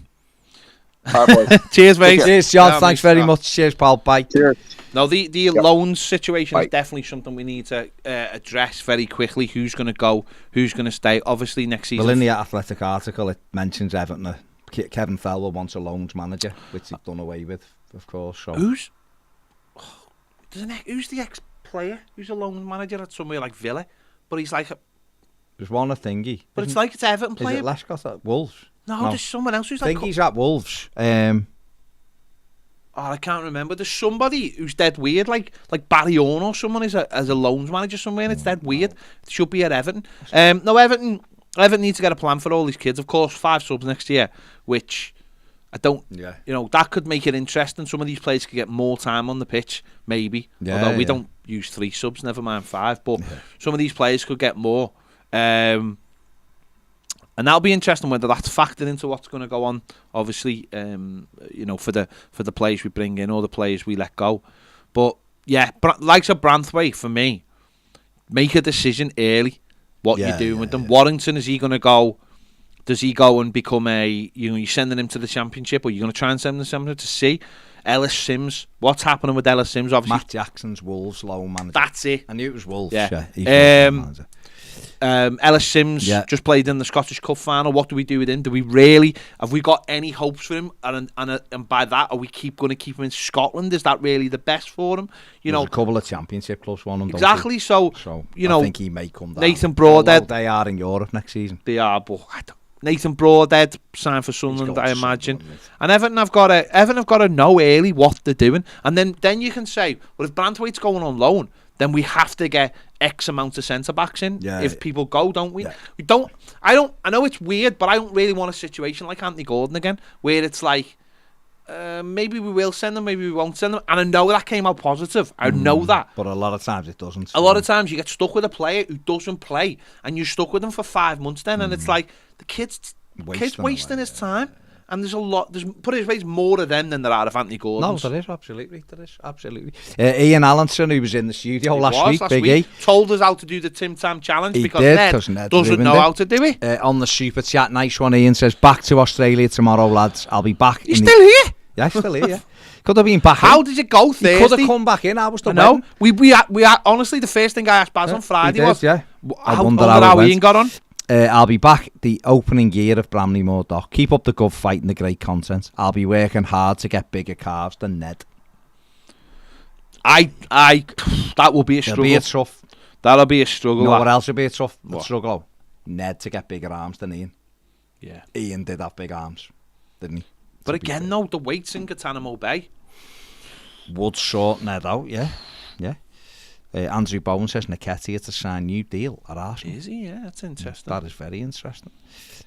All right, boys. Cheers, mate. Cheers, John. Thanks very much. Cheers, pal. Bye. Cheers. No, the loans situation is definitely something we need to address very quickly. Who's going to go? Who's going to stay? Obviously, next season. Well, in the Athletic article, it mentions Everton. Kevin Thelwell wants a loans manager, which he's done away with, of course. So. Who's the ex-player? Who's a loans manager at somewhere like Villa? But he's like there's one a thingy. But it's like it's Everton player. Is it Lescott at Wolves? No, there's someone else who's like. I think he's at Wolves. I can't remember. There's somebody who's dead weird, like Barry Orn or someone as a loans manager somewhere, and it's dead weird. It should be at Everton. No, Everton needs to get a plan for all these kids. Of course, 5 subs next year, which I don't. Yeah. That could make it interesting. Some of these players could get more time on the pitch, maybe. Yeah, although we don't use 3 subs, never mind 5. But some of these players could get more. And that'll be interesting whether that's factored into what's going to go on. Obviously, for the players we bring in or the players we let go. But yeah, likes of Branthwaite for me, make a decision early. What you're doing with them. Warrington, is he going to go? Does he go and become you're sending him to the Championship, or you're going to try and send him to the Championship to see? Ellis Sims, what's happening with Ellis Sims? Obviously, Matt Jackson's Wolves loan manager. That's it. I knew it was Wolves. Yeah. Ellis Sims just played in the Scottish Cup final. What do we do with him? Have we got any hopes for him? And by that, are we going to keep him in Scotland? Is that really the best for him? There's a couple of Championship clubs won him. Exactly. So I think he may come down. Nathan Broadhead. They are in Europe next season. They are, but Nathan Broadhead signed for Sunderland, I imagine. And Everton have got to know early what they're doing. And then you can say, well, if Branthwaite's going on loan, then we have to get X amount of centre-backs in. If people go, don't we? Yeah. I know it's weird, but I don't really want a situation like Anthony Gordon again, where it's like, maybe we will send them, maybe we won't send them. And I know that came out positive. I know that. But a lot of times it doesn't. A lot of times you get stuck with a player who doesn't play, and you're stuck with them for 5 months then, and it's like, the kid's wasting his time. And there's put it this way, there's more of them than there are of Anthony Gordon. No, there is, absolutely. Ian Allenson, who was in the studio last week, E, told us how to do the Tim Tam challenge because Ned doesn't know how to do it. On the super chat, nice one, Ian says, back to Australia tomorrow, lads. I'll be back. He's still here? Yeah, he's still here, yeah. Could have been back How in. Did it go Thursday? He could have come back in. I was the wedding. We honestly, the first thing I asked Baz on Friday was, I wonder how Ian got on. I'll be back the opening year of Bramley-Moore Dock. Keep up the good fight and the great content. I'll be working hard to get bigger calves than Ned. That will be a struggle. That'll be a struggle. You know what else will be a struggle? Ned to get bigger arms than Ian. Yeah. Ian did have big arms, didn't he? But again, no, the weights in Guantanamo Bay would sort Ned out, yeah. Andrew Bowen says Nketiah to sign new deal at Arsenal. Is he? Yeah, that's interesting. That is very interesting.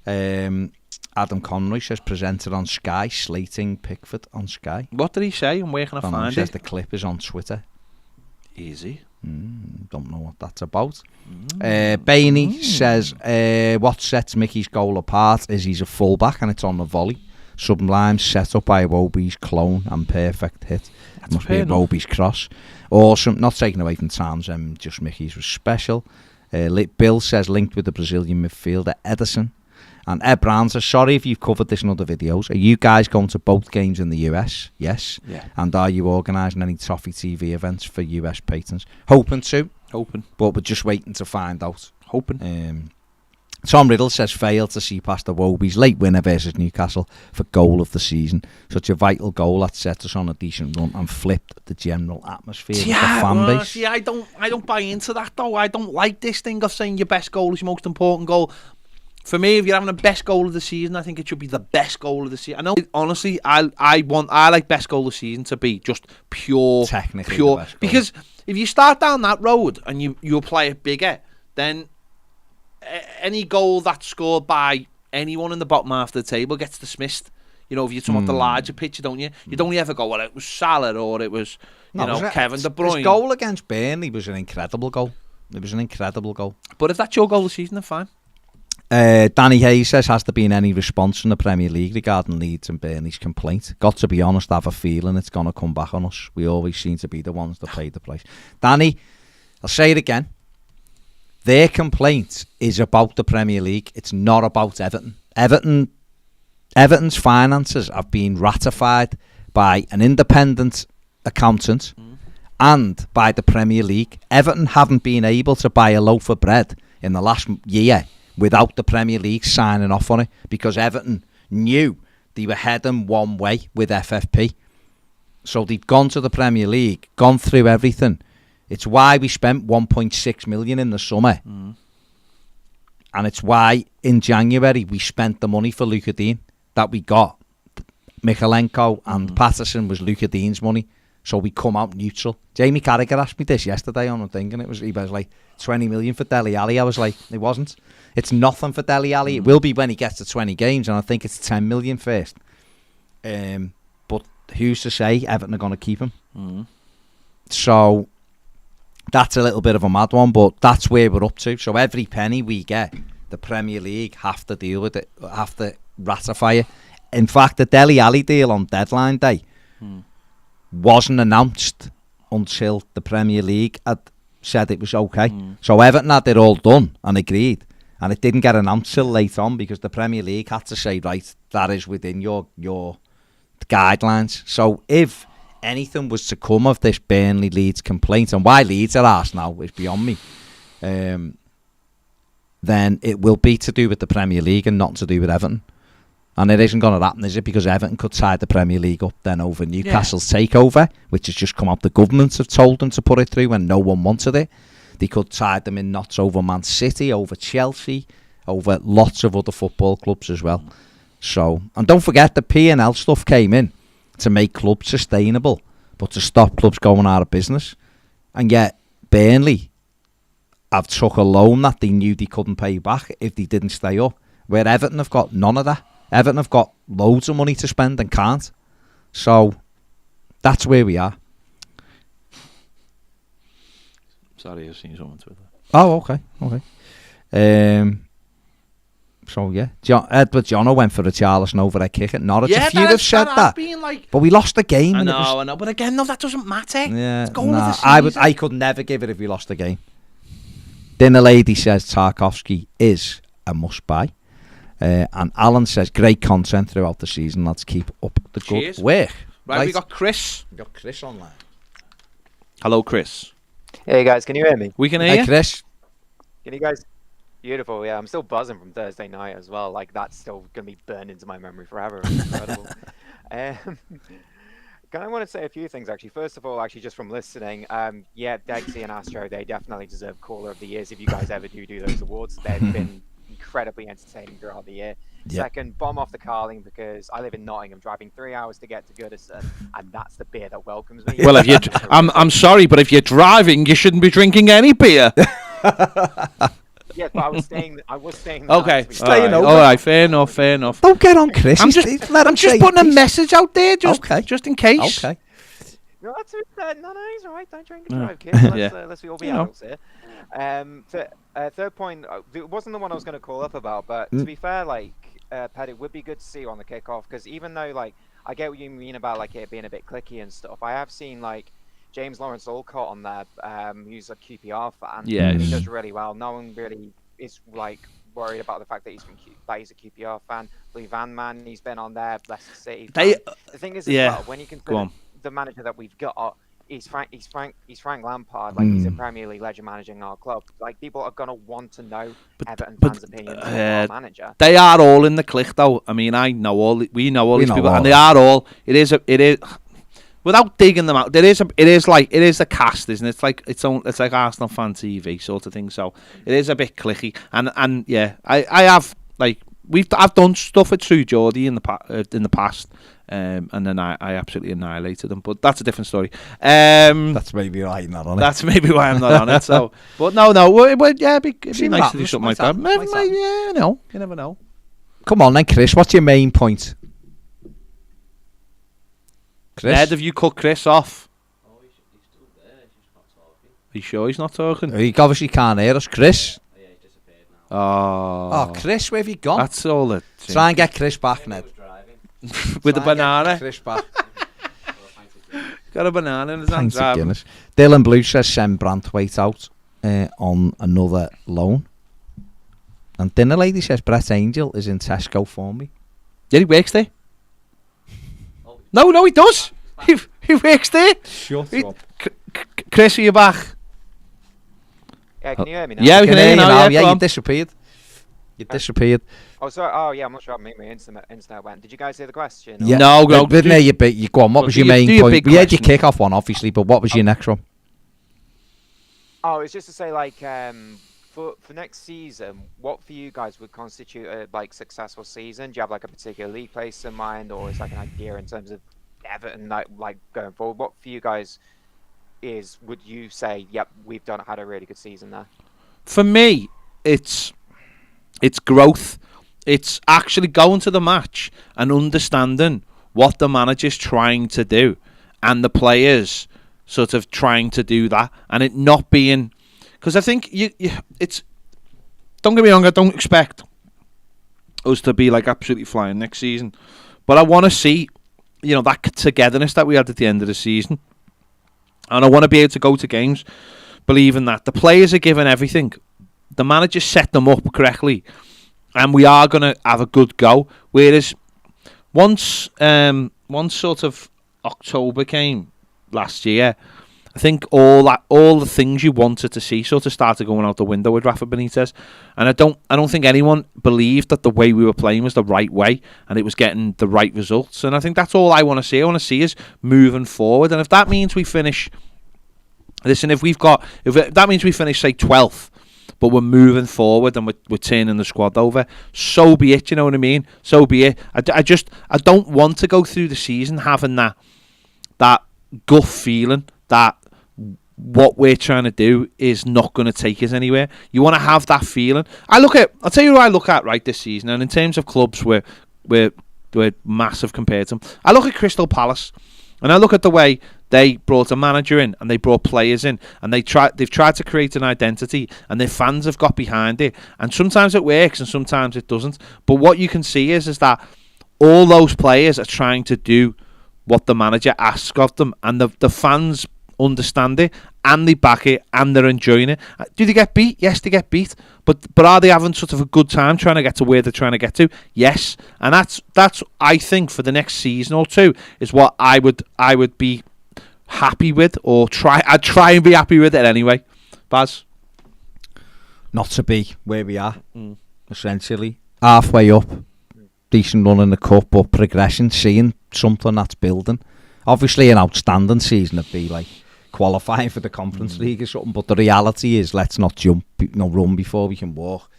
Adam Conroy says presented on Sky, slating Pickford on Sky. What did he say and where can I find it? Says the clip is on Twitter. Easy. Don't know what that's about. Bainey says what sets Mickey's goal apart is he's a fullback and it's on the volley. Sublime set up by Iwobi's clone and perfect hit. It must be Iwobi's cross. Awesome. Not taken away from Towns, just Mickey's was special. Bill says linked with the Brazilian midfielder Ederson. And Ed Brown says, sorry if you've covered this in other videos. Are you guys going to both games in the US? Yes. Yeah. And are you organising any Toffee TV events for US patrons? Hoping to. But we're just waiting to find out. Tom Riddle says failed to see past the Wobies late winner versus Newcastle for goal of the season. Such a vital goal that set us on a decent run and flipped the general atmosphere of the fan base. See, I don't buy into that though. I don't like this thing of saying your best goal is your most important goal. For me, if you're having a best goal of the season, I think it should be the best goal of the season. I know, honestly, I like best goal of the season to be just pure, technically pure. Because if you start down that road and you apply it bigger, then any goal that's scored by anyone in the bottom half of the table gets dismissed. You know, if you're talking about the larger picture, don't you? You don't ever go, well, it was Salah or it was, Kevin De Bruyne. His goal against Burnley was an incredible goal. It was an incredible goal. But if that's your goal of the season, then fine. Danny Hayes says, has there been any response from the Premier League regarding Leeds and Burnley's complaint? Got to be honest, I have a feeling it's going to come back on us. We always seem to be the ones that pay the price. Danny, I'll say it again. Their complaint is about the Premier League. It's not about Everton. Everton's finances have been ratified by an independent accountant and by the Premier League. Everton haven't been able to buy a loaf of bread in the last year without the Premier League signing off on it, because Everton knew they were heading one way with FFP. So they'd gone to the Premier League, gone through everything. It's why we spent 1.6 million in the summer. And it's why in January we spent the money for Luka Dean that we got. Mikalenko and Patterson was Luka Dean's money. So we come out neutral. Jamie Carragher asked me this yesterday on a thing, and he was like, 20 million for Dele Alli. I was like, it wasn't. It's nothing for Dele Alli. It will be when he gets to 20 games, and I think it's 10 million first. But who's to say Everton are going to keep him? So that's a little bit of a mad one, but that's where we're up to. So every penny we get, the Premier League have to deal with it, have to ratify it. In fact, the Dele Alli deal on deadline day wasn't announced until the Premier League had said it was okay. So Everton had it all done and agreed, and it didn't get announced till late on because the Premier League had to say, right, that is within your guidelines. So if anything was to come of this Burnley Leeds complaint, and why Leeds are asked now is beyond me, then it will be to do with the Premier League and not to do with Everton. And it isn't going to happen, is it? Because Everton could tie the Premier League up then over Newcastle's takeover, which has just come up. The government have told them to put it through when no one wanted it. They could tie them in knots over Man City, over Chelsea, over lots of other football clubs as well. So, and don't forget the P&L stuff came in to make clubs sustainable, but to stop clubs going out of business. And yet, Burnley have took a loan that they knew they couldn't pay back if they didn't stay up, where Everton have got none of that. Everton have got loads of money to spend and can't. So, that's where we are. Sorry, I've seen someone Twitter. Oh, okay. So, yeah. Edward Jono went for a Charleston overhead kick at Norwich. Yeah, if you'd have said that. But we lost the game. I know. But again, no, that doesn't matter. Yeah, it's goal of the season. I could never give it if we lost the game. Dinner Lady says Tarkovsky is a must-buy. And Alan says, great content throughout the season. Let's keep up the good work. Right, we got Chris. We got Chris online. Hello, Chris. Hey guys, can you hear me? We can hear you. Chris. Can you guys? Beautiful, yeah. I'm still buzzing from Thursday night as well. Like, that's still going to be burned into my memory forever. It's incredible. I want to say a few things, actually. First of all, actually, just from listening, yeah, Degsy and Astro, they definitely deserve Caller of the Years if you guys ever do those awards. They've been incredibly entertaining throughout the year. Yep. Second, bomb off the Carling, because I live in Nottingham, driving 3 hours to get to Goodison, and that's the beer that welcomes me. Well, if you, I'm sorry, but if you're driving, you shouldn't be drinking any beer. Yeah, but I was staying. Okay, staying over. All right, fair enough. Don't get on Chris. I'm just putting a message out there, just in case. Okay. No, he's all right. Don't drink and drive, kids. Let's we all be adults here. Third point, it wasn't the one I was going to call up about, but to be fair, like, Pat, it would be good to see you on the kickoff, because even though, like, I get what you mean about, like, it being a bit clicky and stuff, I have seen, like, James Lawrence Alcott on there, who's a QPR fan. Yeah, he does really well. No one really is, like, worried about the fact that he's a QPR fan. Louis Van Man, he's been on there. Leicester City. The thing is, well, when you consider the manager that we've got, he's Frank Lampard. Like, he's a Premier League legend managing our club. Like, people are gonna want to know Everton fans' opinions of our manager. They are all in the clique, though. I mean, we know all these people, and they are all. It is. Without digging them out, it is the cast, isn't it? It's like Arsenal fan TV sort of thing. So it is a bit clicky, and yeah, I have, like, I've done stuff with True Geordie in the past, and then I absolutely annihilated them. But that's a different story. That's maybe why I'm not on it. That's maybe why I'm not on it. So, but no, it'd be nice to do something like that. Yeah, you never know. Come on then, Chris. What's your main point? Chris? Ned, have you cut Chris off? Oh, he's still there. He's just not talking. Are you sure he's not talking? He obviously can't hear us. Chris? Oh, yeah, he's disappeared now. Oh, Chris, where have you gone? That's all it. Try and get Chris back, Ned. With a banana. Chris back. Got a banana in his hand. Dylan Blue says send Branthwaite out on another loan. And Dinner Lady says Brett Angel is in Tesco for me. Yeah, he works there. No, he does. He works there. Shut up. Chris, are you back? Yeah, can you hear me now? Yeah, we can hear you now. Yeah, you disappeared. Oh, sorry. Oh, yeah, I'm not sure. My internet went. Did you guys hear the question? Yeah. No. Didn't hear you go on. What was your main point? We had your kick-off one, obviously, but what was your next one? Oh, it's just to say, like, for next season, what for you guys would constitute a, like, successful season? Do you have, like, a particular league place in mind, or is, like, an idea in terms of Everton, like going forward? What for you guys would you say, yep, we've had a really good season there? For me, it's growth. It's actually going to the match and understanding what the manager's trying to do, and the players sort of trying to do that, and it not being. Because I think it's. Don't get me wrong, I don't expect us to be, like, absolutely flying next season, but I want to see, that togetherness that we had at the end of the season, and I want to be able to go to games believing that the players are giving everything, the manager set them up correctly, and we are going to have a good go. Whereas once sort of October came last year, I think all the things you wanted to see sort of started going out the window with Rafa Benitez, and I don't think anyone believed that the way we were playing was the right way and it was getting the right results. And I think that's all I want to see. I want to see us moving forward, and if that means we finish, if that means we finish, say, 12th, but we're moving forward and we're turning the squad over. So be it, you know what I mean? So be it. I don't want to go through the season having that gut feeling that what we're trying to do is not going to take us anywhere. You want to have that feeling. I'll tell you who I look at right this season, and in terms of clubs we're massive compared to them. I look at Crystal Palace, and I look at the way they brought a manager in and they brought players in, and they've tried to create an identity, and their fans have got behind it, and sometimes it works and sometimes it doesn't. But what you can see is that all those players are trying to do what the manager asks of them, and the fans understand it and they back it and they're enjoying it. Do they get beat? Yes, they get beat, but are they having sort of a good time trying to get to where they're trying to get to? Yes. And that's I think for the next season or two is what I would be happy with, or I'd try and be happy with it anyway. Baz? Not to be where we are, essentially halfway up, decent run in the cup, but progression, seeing something that's building. Obviously an outstanding season would be like qualifying for the Conference League or something, but the reality is, let's not run before we can walk.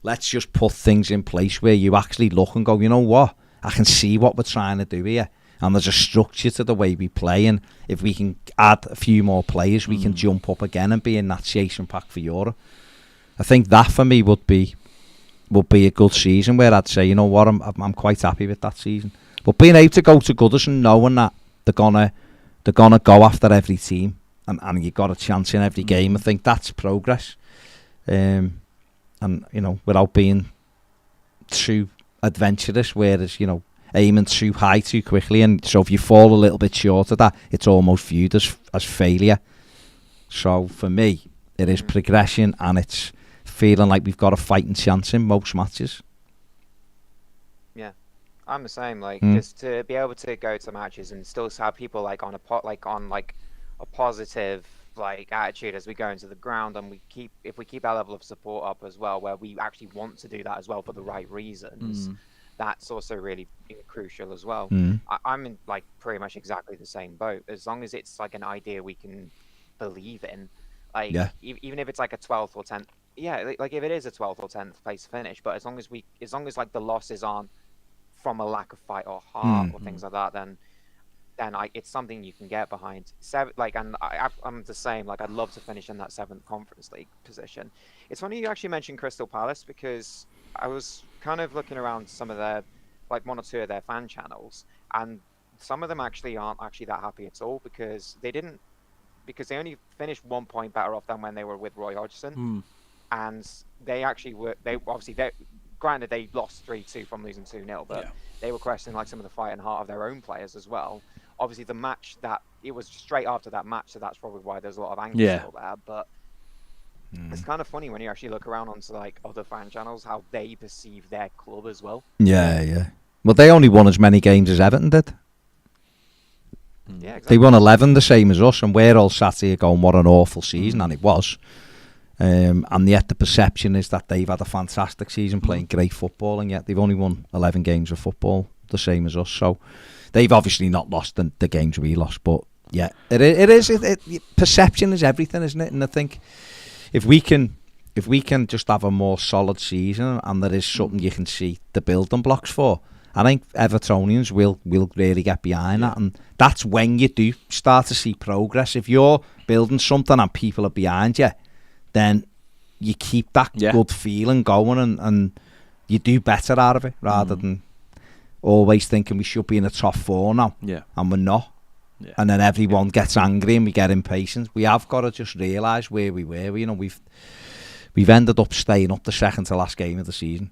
Let's just put things in place where you actually look and go, you know what, I can see what we're trying to do here, and there's a structure to the way we play, and if we can add a few more players, we can jump up again and be in that chasing pack for Europe. I think that for me would be a good season, where I'd say, you know what, I'm quite happy with that season. But being able to go to Goodison knowing that they're gonna go after every team, and you got a chance in every game, I think that's progress. And you know, without being too adventurous, whereas, you know, aiming too high too quickly, and so if you fall a little bit short of that, it's almost viewed as failure. So for me, it is progression, and it's feeling like we've got a fighting chance in most matches. Yeah, I'm the same. Like, just to be able to go to matches and still have people like on a positive like attitude as we go into the ground, and if we keep our level of support up as well, where we actually want to do that as well for the right reasons. That's also really crucial as well. I'm in like pretty much exactly the same boat. As long as it's like an idea we can believe in, like even if it's like a 12th or 10th, like if it is a 12th or 10th place finish, but as long as like the losses aren't from a lack of fight or heart or things like that, then it's something you can get behind. I'm the same. Like, I'd love to finish in that 7th Conference League position. It's funny you actually mentioned Crystal Palace, because I was kind of looking around some of their, like, one or two of their fan channels, and some of them actually aren't actually that happy at all, because they only finished 1 point better off than when they were with Roy Hodgson, and they granted they lost 3-2 from losing 2-0, but they were questioning like some of the fight and heart of their own players as well. Obviously, the match it was straight after that match, so that's probably why there's a lot of anger still there. But it's kind of funny when you actually look around onto like other fan channels, how they perceive their club as well. Yeah. Well, they only won as many games as Everton did. Yeah, exactly. They won 11, the same as us, and we're all sat here going, what an awful season, and it was. And yet the perception is that they've had a fantastic season, playing great football, and yet they've only won 11 games of football, the same as us. So they've obviously not lost the games we lost, but yeah, it is. Perception is everything, isn't it? And I think if we can just have a more solid season, and there is something you can see the building blocks for, I think Evertonians will really get behind that, and that's when you do start to see progress. If you're building something and people are behind you, then you keep that good feeling going, and you do better out of it, rather than always thinking we should be in the top 4 now, and we're not. And then everyone gets angry and we get impatient. We have got to just realise where we were. You know, we've ended up staying up the second to last game of the season,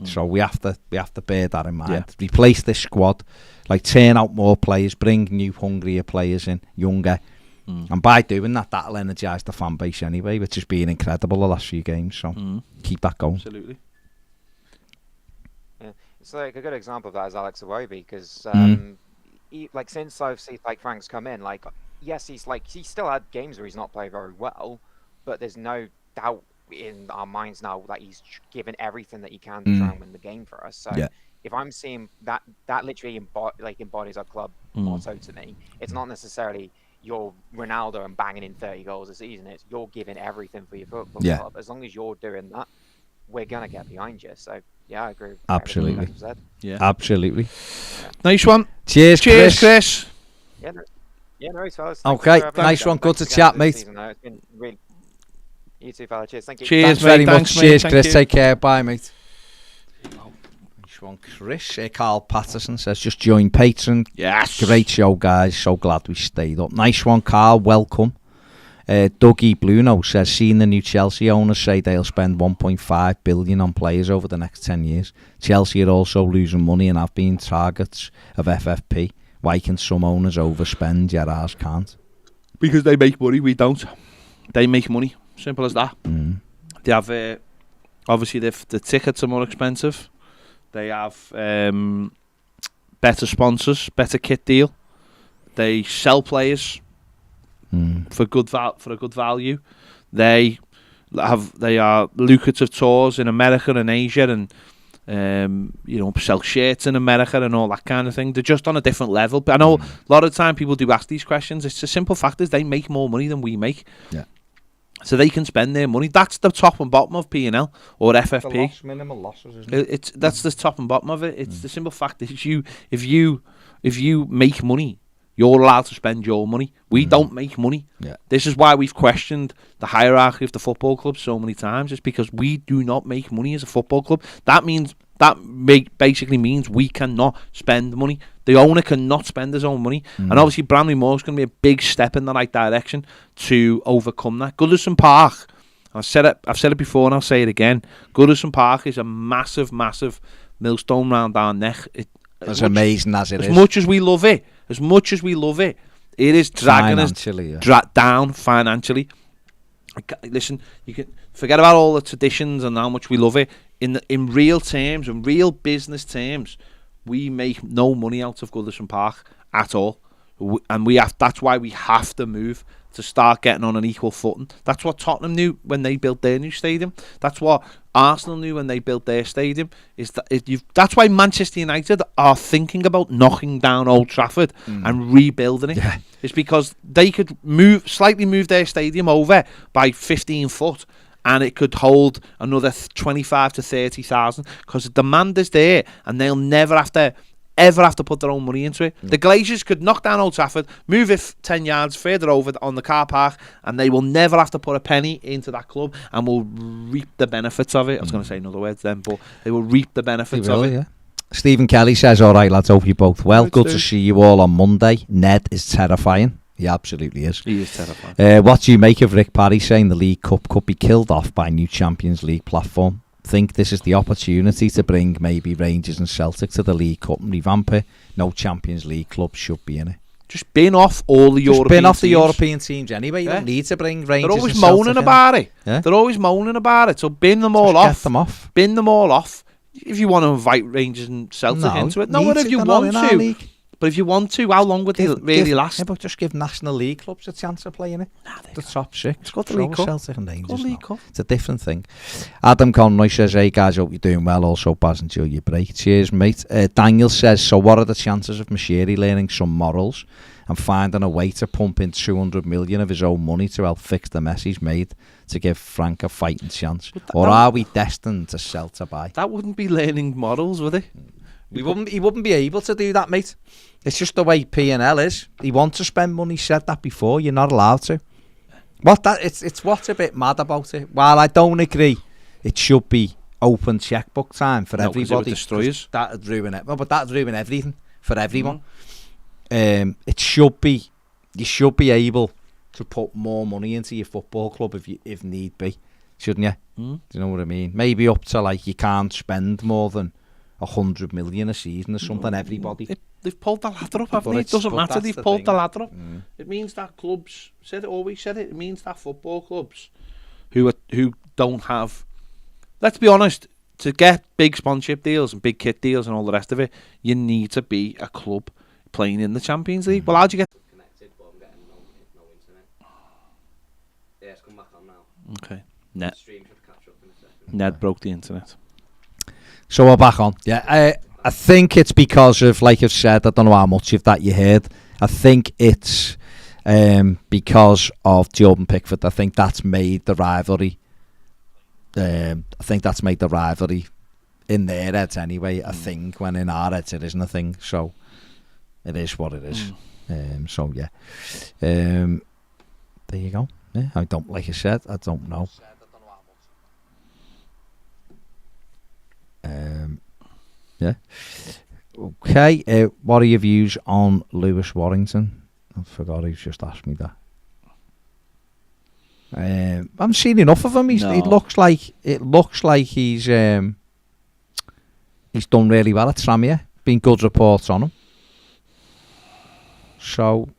so we have to bear that in mind. Replace this squad, like turn out more players, bring new hungrier players in, younger. And by doing that, that'll energise the fan base anyway, which has been incredible the last few games. So keep that going. Absolutely. Yeah, it's like a good example of that is Alex Iwobi, because like since I've seen like Frank's come in, like yes, he's still had games where he's not played very well, but there's no doubt in our minds now that he's given everything that he can to try and win the game for us. So if I'm seeing that literally embodies our club motto to me. It's not necessarily you're Ronaldo and banging in 30 goals a season. It's you're giving everything for your football club. As long as you're doing that, we're gonna get behind you. So yeah, I agree with absolutely. everything you said. Yeah, absolutely. Yeah. Nice one. Cheers, Chris. Yeah, no, fellas. Okay, nice one. Good to chat, mate. It's been really. You too, fella. Cheers. Thank you. Cheers, very much. Cheers, Chris. Take care. Bye, mate. Nice one, Chris. Carl Patterson says, just join Patreon. Yes. Great show, guys. So glad we stayed up. Nice one, Carl. Welcome. Dougie Bluno says, seeing the new Chelsea owners say they'll spend 1.5 billion on players over the next 10 years. Chelsea are also losing money and have been targets of FFP. Why can some owners overspend, yet ours can't? Because they make money, we don't. They make money. Simple as that. They have, obviously, the tickets are more expensive. They have better sponsors, better kit deal. They sell players for a good value. They are lucrative tours in America and Asia, and sell shirts in America and all that kind of thing. They're just on a different level. But I know a lot of the time people do ask these questions. It's a simple fact is they make more money than we make. Yeah. So they can spend their money. That's the top and bottom of P&L or FFP. Minimal losses, isn't it? That's the top and bottom of it. It's the simple fact that if you make money, you're allowed to spend your money. We don't make money. Yeah. This is why we've questioned the hierarchy of the football club so many times. It's because we do not make money as a football club. Basically means we cannot spend money. The owner cannot spend his own money. And obviously Bramley Moore is going to be a big step in the right direction to overcome that. Goodison Park, I've said it before and I'll say it again. Goodison Park is a massive, massive millstone round our neck. As amazing as it is. As much as we love it, it is dragging us down financially. Listen, you can forget about all the traditions and how much we love it. In real terms, in real business terms, we make no money out of Goodison Park at all, and that's why we have to move to start getting on an equal footing. That's what Tottenham knew when they built their new stadium. That's what Arsenal knew when they built their stadium. That's why Manchester United are thinking about knocking down Old Trafford and rebuilding it. Yeah. It's because they could slightly move their stadium over by 15 foot. And it could hold another 25 to 30,000 because the demand is there, and they'll never have to put their own money into it. The Glazers could knock down Old Trafford, move it 10 yards further over on the car park, and they will never have to put a penny into that club, and will reap the benefits of it. I was going to say another words then, but they will reap the benefits of it. Yeah. Stephen Kelly says, all right, lads, hope you both well. Good to see you all on Monday. Ned is terrifying. He absolutely is. He is terrifying. What do you make of Rick Parry saying the League Cup could be killed off by new Champions League platform? Think this is the opportunity to bring maybe Rangers and Celtic to the League Cup and revamp it? No Champions League club should be in it. Just bin off all the European teams. Bin off the European teams anyway. You don't need to bring Rangers and Celtic. They're always moaning about it. Yeah? They're always moaning about it. So bin them all off. Get them off. Bin them all off. If you want to invite Rangers and Celtic into it. No, if you want to. But if you want to, how long would it really last? Yeah, but just give National League clubs a chance of playing it. The top six. It's got the League Cup. Celtic and Rangers. It's a different thing. Adam Conroy says, hey guys, hope you're doing well. Also, Baz, enjoy your break. Cheers, mate. Daniel says, so what are the chances of Mashiri learning some morals and finding a way to pump in 200 million of his own money to help fix the mess he's made to give Frank a fighting chance? Or are we destined to sell to buy? That wouldn't be learning morals, would it? He wouldn't be able to do that, mate. It's just the way P&L is. He wants to spend money. Said that before. You're not allowed to. It's what's a bit mad about it. While I don't agree, it should be open checkbook time for everybody. It would destroy us. That'd ruin it. Well, but that'd ruin everything for everyone. It should be. You should be able to put more money into your football club if need be, shouldn't you? Do you know what I mean? Maybe up to like you can't spend more than 100 million a season or something. Everybody. They've pulled the ladder up, haven't they? It doesn't matter. They've pulled the ladder up. It means that clubs always said it. It means that football clubs who don't have. Let's be honest. To get big sponsorship deals and big kit deals and all the rest of it, you need to be a club playing in the Champions League. Well, how do you get connected? But I'm getting no internet. Yeah, it's come back on now. Okay. The stream should catch up in a second. Ned broke the internet. So we're back on. Yeah, I think it's because of, like I've said, I don't know how much of that you heard. I think it's because of Jordan Pickford. I think that's made the rivalry. In their heads anyway, a thing, when in our heads it isn't a thing. So it is what it is. So yeah, there you go. Yeah, I don't, like I said, I don't know. Yeah. Okay. What are your views on Lewis Warrington? I forgot who's just asked me that. I haven't seen enough of him. It looks like he's done really well at Tranmere. Been good reports on him. So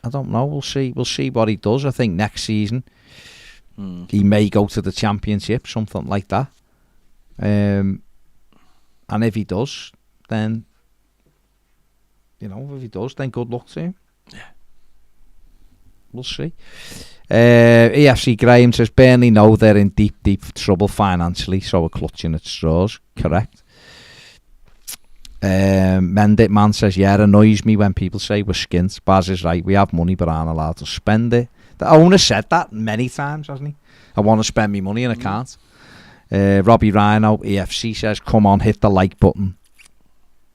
I don't know. We'll see what he does. I think next season he may go to the Championship, something like that. And if he does, then then good luck to him. Yeah. We'll see. EFC Graham says Burnley know they're in deep trouble financially, so we're clutching at straws. Correct. Mendit Man says, yeah, it annoys me when people say we're skint. Baz is right, we have money but aren't allowed to spend it. The owner said that many times, hasn't he? I want to spend me money and I can't. Robbie Rhino, EFC says, come on, hit the like button.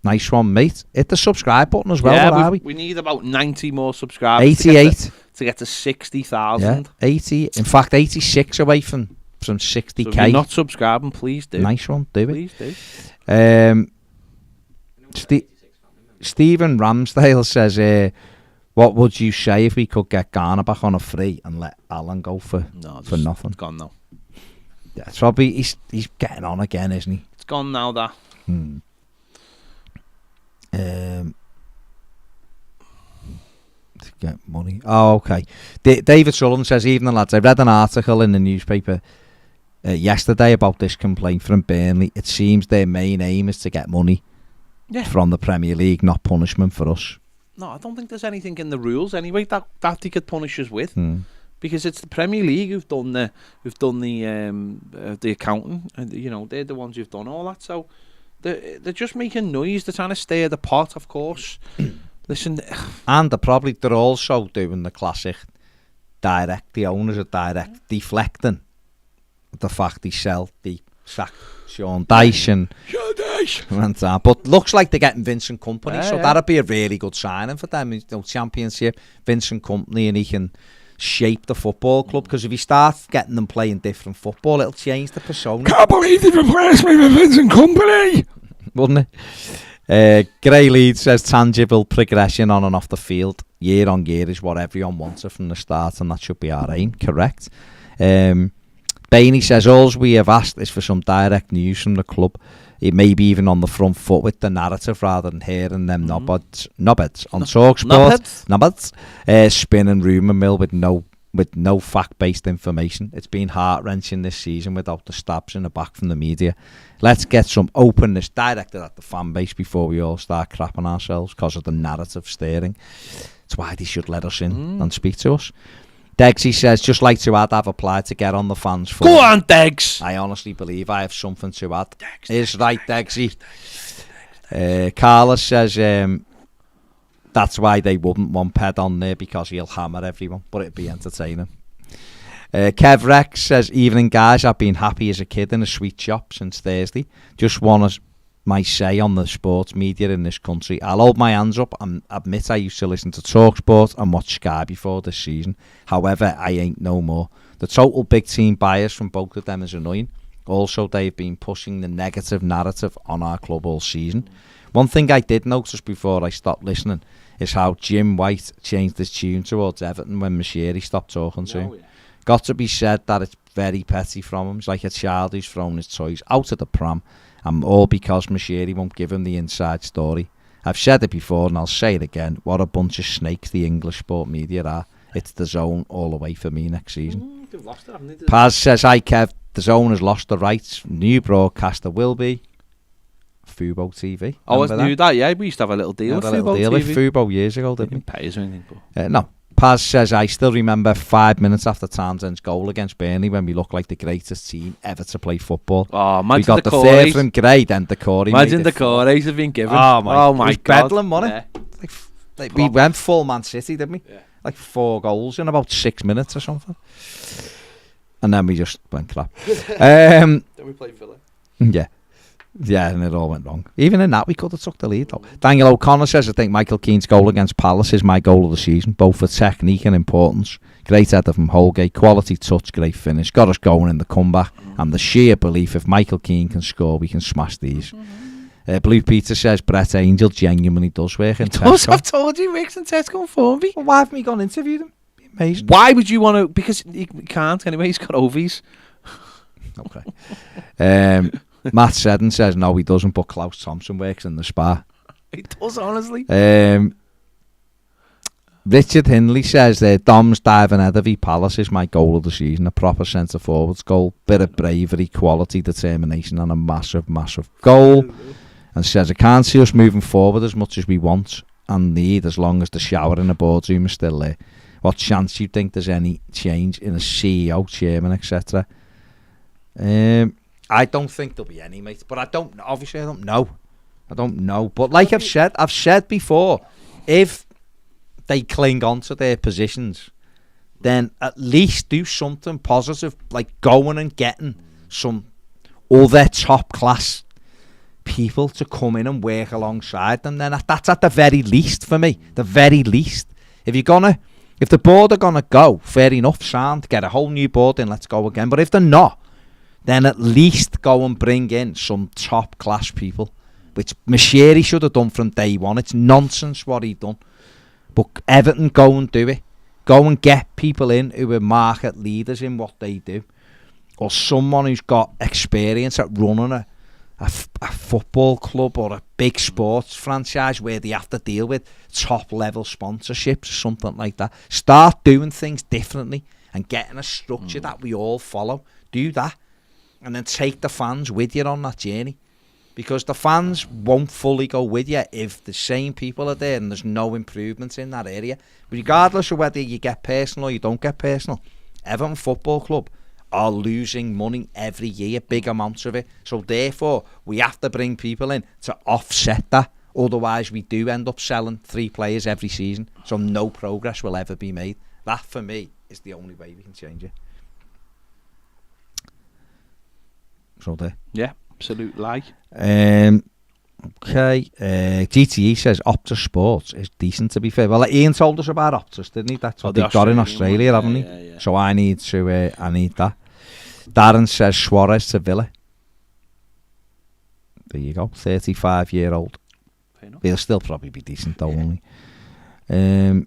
Nice one, mate. Hit the subscribe button as well. Yeah, are we? We need about 90 more subscribers. 88 to get to 60,000. Yeah, 80. In fact, 86 away from 60k. So if you're not subscribing, please do. Nice one, do it. Please do. Stephen Ramsdale says, what would you say if we could get Garner back on a free and let Alan go for nothing? It's gone now. Yeah, it's probably he's getting on again, isn't he? It's gone now, that. To get money. Oh, okay. David Sullivan says, evening lads, I read an article in the newspaper yesterday about this complaint from Burnley. It seems their main aim is to get money from the Premier League, not punishment for us. No, I don't think there's anything in the rules anyway that they could punish us with, because it's the Premier League who've done the accounting, and they're the ones who've done all that. So they're just making noise. They're trying to stir the pot, of course. Listen, and they're also doing the classic direct. The owners are direct deflecting the fact they sacked Sean Dyche but looks like they're getting Vincent Kompany, so that'd be a really good signing for them. Championship, Vincent Kompany, and he can shape the football club, because if he starts getting them playing different football, it'll change the persona. Can't believe they've replaced me with Vincent Kompany, wouldn't it? Gray Lead says tangible progression on and off the field year on year is what everyone wanted from the start, and that should be our aim. Correct. Bainey says all we have asked is for some direct news from the club. It may be even on the front foot with the narrative, rather than hearing them knobheads on TalkSport, spinning rumour mill with no fact-based information. It's been heart-wrenching this season without the stabs in the back from the media. Let's get some openness directed at the fan base before we all start crapping ourselves because of the narrative steering. That's why they should let us in and speak to us. Degsy says, just like to add, I've applied to get on the fans for. Go on, Degs! I honestly believe I have something to add. Is right, Degsy. Carlos says, that's why they wouldn't want Ped on there, because he'll hammer everyone, but it'd be entertaining. Kev Rex says, evening guys, I've been happy as a kid in a sweet shop since Thursday. Just want my say on the sports media in this country. I'll hold my hands up and admit I used to listen to TalkSport and watch Sky before this season. However, I ain't no more. The total big team bias from both of them is annoying. Also, they've been pushing the negative narrative on our club all season. One thing I did notice before I stopped listening is how Jim White changed his tune towards Everton when Moshiri stopped talking to him. Got to be said that it's very petty from him. It's like a child who's thrown his toys out of the pram, and all because Moshiri won't give him the inside story. I've said it before and I'll say it again. What a bunch of snakes the English sport media are. It's the Zone all the way for me next season. They've lost it, haven't they? Paz says, hi Kev, the Zone has lost the rights. New broadcaster will be Fubo TV. Oh, I knew that, yeah. We used to have a little deal with Fubo TV. With Fubo years ago, didn't we? Pay us or anything, no. Paz says, I still remember 5 minutes after Townsend's goal against Burnley when we looked like the greatest team ever to play football. Oh, imagine we got the third from Gray, then the Corey. Imagine the Corey's have been given. Oh my God. Bedlam, wasn't it? We went full Man City, didn't we? Yeah. like 4 goals in about 6 minutes or something. And then we just went crap. Then we played Villa. Yeah, and it all went wrong. Even in that, we could have took the lead, though. Daniel O'Connor says, I think Michael Keane's goal against Palace is my goal of the season, both for technique and importance. Great header from Holgate, quality touch, great finish. Got us going in the comeback, and the sheer belief if Michael Keane can score, we can smash these. Blue Peter says, Brett Angel genuinely does work in Tesco. I've told you, he works in Tesco and Formby. Well, why haven't we gone and interviewed him? Amazing. Why would you want to? Because he can't anyway, he's got ovies. Okay. Matt Seddon says no, he doesn't, but Klaus Thompson works in the spa. He does, honestly. Richard Hindley says Dom's diving head of Palace is my goal of the season. A proper centre forwards goal, bit of bravery, quality, determination, and a massive goal. And says I can't see us moving forward as much as we want and need as long as the shower in the boardroom is still there. What chance do you think there's any change in a CEO, chairman, etc.? I don't think there'll be any, mate. But I don't know. But like I've said before, if they cling on to their positions, then at least do something positive, like going and getting some other top class people to come in and work alongside them. Then that's at the very least for me. The very least. If the board are gonna go, fair enough, sound, get a whole new board in, let's go again. But if they're not, then at least go and bring in some top class people, which Mashiri should have done from day one. It's nonsense what he done. But Everton, go and do it. Go and get people in who are market leaders in what they do. Or someone who's got experience at running a football club or a big sports franchise where they have to deal with top level sponsorships or something like that. Start doing things differently and getting a structure that we all follow. Do that. And then take the fans with you on that journey. Because the fans won't fully go with you if the same people are there and there's no improvements in that area. Regardless of whether you get personal or you don't get personal, Everton Football Club are losing money every year, big amounts of it. So therefore, we have to bring people in to offset that. Otherwise, we do end up selling 3 players every season. So no progress will ever be made. That, for me, is the only way we can change it. So there. Yeah, absolute lie. Okay. GTE says Optus Sports is decent, to be fair. Well, Ian told us about Optus, didn't he? That's what they've got in Australia, haven't he? Yeah. So I need that. Darren says Suarez to Villa. There you go. 35-year-old. He'll still probably be decent, though, won't he?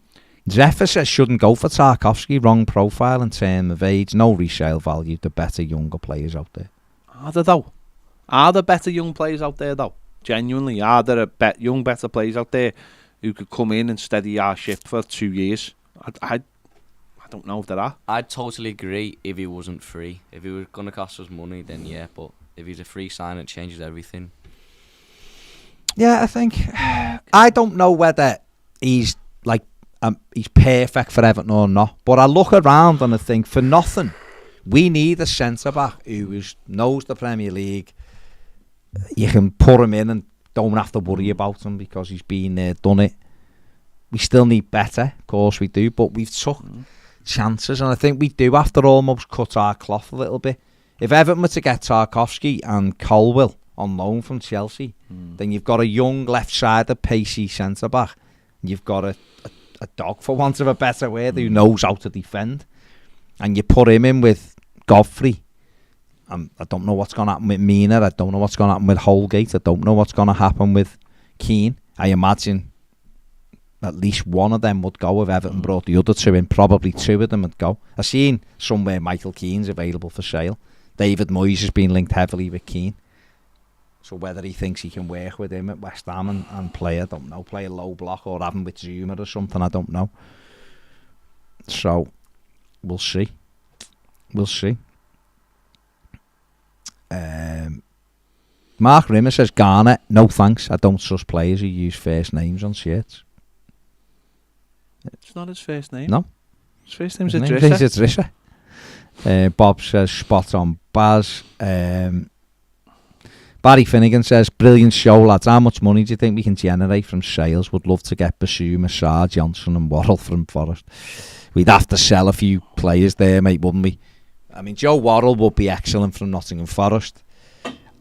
Zephyr says shouldn't go for Tarkovsky. Wrong profile in terms of age. No resale value. The better younger players out there. Are there, though? Are there better young players out there, though? Genuinely, are there better players out there who could come in and steady our ship for 2 years? I don't know if there are. I'd totally agree if he wasn't free. If he was going to cost us money, then yeah. But if he's a free sign, it changes everything. Yeah, I think... I don't know whether he's perfect for Everton or not. But I look around and I think, for nothing... We need a centre-back who knows the Premier League. You can put him in and don't have to worry about him because he's been there, done it. We still need better, of course we do, but we've took chances, and I think we do have to almost cut our cloth a little bit. If Everton were to get Tarkovsky and Colwill on loan from Chelsea, then you've got a young left-sided, pacey centre-back. You've got a dog, for want of a better word, who knows how to defend. And you put him in with Godfrey. I don't know what's going to happen with Mina. I don't know what's going to happen with Holgate. I don't know what's going to happen with Keane. I imagine at least one of them would go if Everton brought the other 2 in. Probably 2 of them would go. I've seen somewhere Michael Keane's available for sale. David Moyes has been linked heavily with Keane. So whether he thinks he can work with him at West Ham and play, I don't know, play a low block or have him with Zuma or something, I don't know. So... We'll see. Mark Rimmer says Garner, no thanks. I don't trust players who use first names on shirts. It's not his first name. No. His first name's Idrissa. Bob says spot on Baz. Barry Finnegan says, brilliant show, lads. How much money do you think we can generate from sales? Would love to get Basuma, Sarr, Johnson and Worrell from Forest. We'd have to sell a few players there, mate, wouldn't we? I mean, Joe Worrell would be excellent from Nottingham Forest.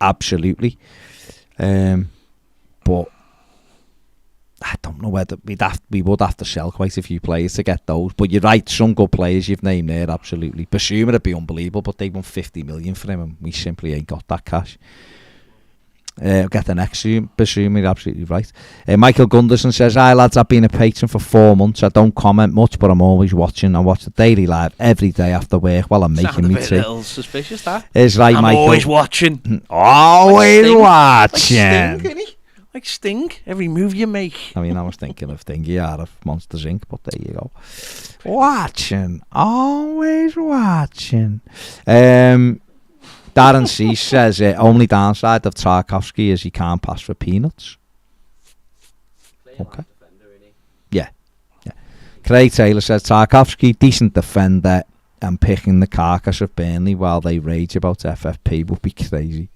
Absolutely. But I don't know whether we would have to sell quite a few players to get those. But you're right, some good players you've named there, absolutely. Basuma would be unbelievable, but they won 50 million for him, and we simply ain't got that cash. Get the next Basuma, you're absolutely right. Michael Gunderson says, hi lads, I've been a patron for 4 months. I don't comment much, but I'm always watching. I watch the Daily Live every day after work while I'm making me tea. Sound a little suspicious, that. Is right, I'm Michael. Always watching. Always watching. Like Sting, every move you make. I mean, I was thinking of Thingy out of Monsters Inc., but there you go. Watching. Always watching. Darren C says, only downside of Tarkowski is he can't pass for peanuts. Okay. Yeah. Craig Taylor says, Tarkowski, decent defender, and picking the carcass of Burnley while they rage about FFP would be crazy.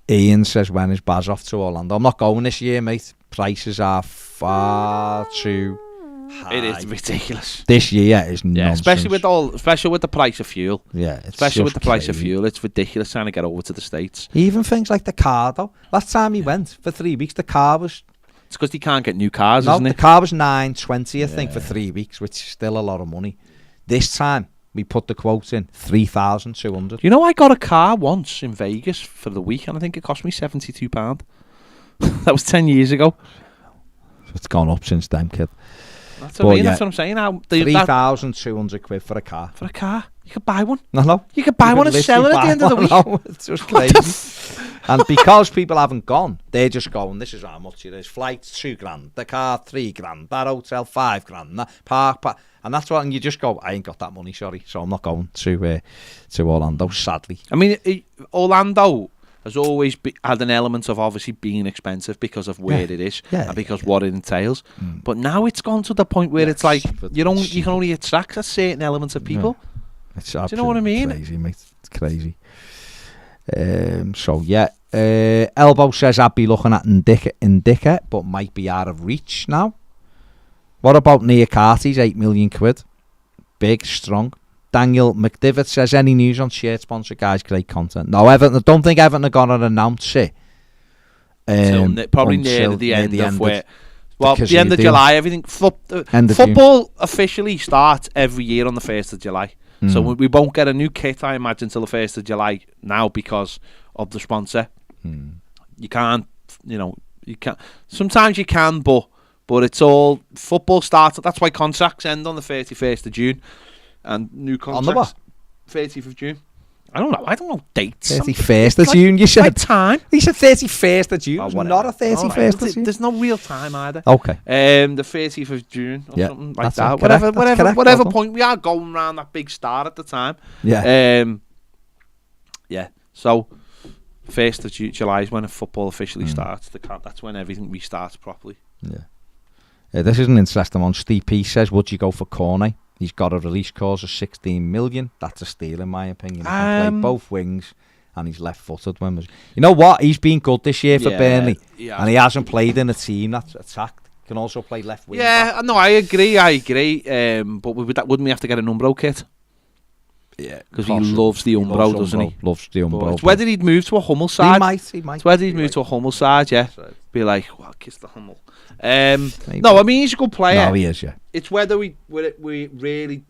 Ian says, when is Baz off to Orlando? I'm not going this year, mate. Prices are far too high. It is ridiculous. This year is nonsense. Especially with the price of fuel. Yeah, especially with the price of fuel, it's ridiculous trying to get over to the States. Even things like the car, though. Last time he went for 3 weeks, the car was. It's because he can't get new cars, no, isn't it? The car was $920, I think, for 3 weeks, which is still a lot of money. This time, we put the quote in, $3,200. You know, I got a car once in Vegas for the week, and I think it cost me £72. That was 10 years ago. It's gone up since then, kid. That's what I mean. That's what I'm saying. £3,200 for a car. For a car? You could buy one. No. You could buy one and sell it at the end of the week. No, it's just crazy. And because people haven't gone, they're just going, this is how much it is. Flights, $2,000. The car, $3,000. That hotel, $5,000. That park. And that's what, and you just go, I ain't got that money, sorry. So I'm not going to Orlando, sadly. I mean, Orlando has always had an element of obviously being expensive because of where it is and because what it entails. But now it's gone to the point where it's like you can only attract a certain element of people. Yeah. It's do you know what I mean? Crazy, mate. It's crazy. Elbow says I'd be looking at Ndicka, but might be out of reach now. What about Nia Carty's £8 million? Big, strong. Daniel McDivitt says, any news on shirt sponsor, guys? Great content. No, Everton. I don't think Everton are going to announce it. Probably near the end of July. Everything football officially starts every year on the 1st of July. So we won't get a new kit, I imagine, till the 1st of July now because of the sponsor. You can't, you can't. Sometimes you can, but it's all football starts. That's why contracts end on the 31st of June. And new contracts on the what? 30th of June. I don't know dates. 31st of June, you said. Like time. He said 31st of June. Not a 31st of June. There's no real time either. Okay. The 30th of June or something like that. Whatever point we are going around that big star at the time. Yeah. So 1st of July is when football officially starts. That's when everything restarts properly. Yeah. This is an interesting one. Steve P says, would you go for Cornet? He's got a release clause of 16 million. That's a steal, in my opinion. He can play both wings, and he's left-footed. You know what? He's been good this year for Burnley, and he hasn't played in a team that's attacked. Can also play left wing. Yeah, no, I agree. But wouldn't we have to get an Umbro kit? Yeah, because he loves the Umbro, doesn't he? Loves the Umbro. It's whether he'd move to a Hummel side. He might. It's whether he'd move to a Hummel side. Yeah, be like, well, kiss the Hummel. No, I mean he's a good player. No, he is. Yeah. It's whether we really.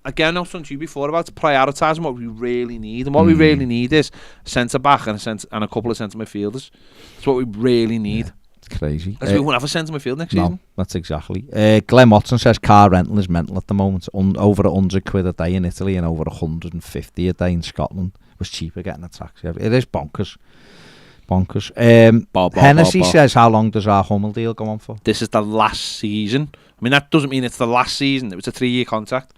Again, I was talking to you before about prioritising what we really need, and what we really need is a centre back and a couple of centre midfielders. That's what we really need. Yeah, it's crazy. We won't have a centre midfield next season. That's exactly. Glenn Watson says car rental is mental at the moment. Over £100 a day in Italy and over 150 a day in Scotland. It was cheaper getting a taxi. It is bonkers. Hennessy says, how long does our Hummel deal go on for? This is the last season. I mean, that doesn't mean it's the last season. It was a 3-year contract,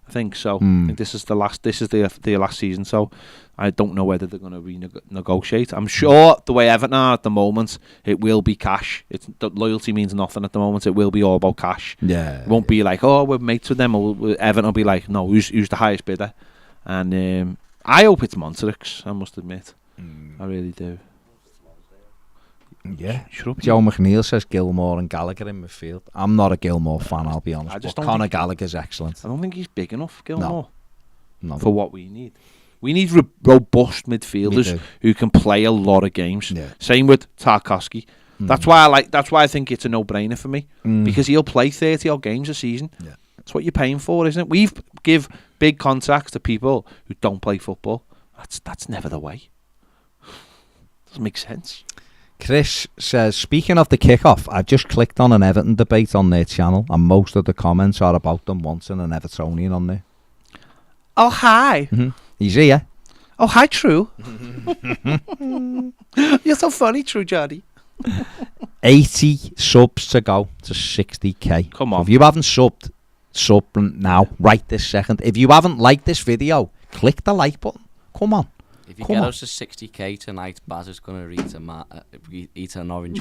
I think so. I think this is the last. This is the last season. So I don't know whether they're going to renegotiate. I'm sure the way Everton are at the moment, it will be cash. The loyalty means nothing at the moment. It will be all about cash. Yeah, it won't be like, oh, we're mates with them. Or Everton will be like, no, who's the highest bidder? And I hope it's Monterix, I must admit. I really do. Yeah. Joe McNeil says Gilmore and Gallagher in midfield. I'm not a Gilmore fan, I'll be honest. But Conor Gallagher's excellent. I don't think he's big enough, Gilmore, no. for what we need. We need robust midfielders who can play a lot of games. Yeah. Same with Tarkowski. That's why I think it's a no-brainer for me, because he'll play 30-odd games a season. Yeah. That's what you're paying for, isn't it? We've give big contracts to people who don't play football. That's never the way. Doesn't make sense. Chris says, speaking of the kickoff, I've just clicked on an Everton debate on their channel, and most of the comments are about them wanting an Evertonian on there. Oh, hi. Mm-hmm. He's here. Oh, hi, True. You're so funny, True Johnny. 80 subs to go to 60k. Come on. So if you haven't subbed, sub now, right this second. If you haven't liked this video, click the like button. Come on. If you get us to 60k tonight, Baz is going to eat an orange.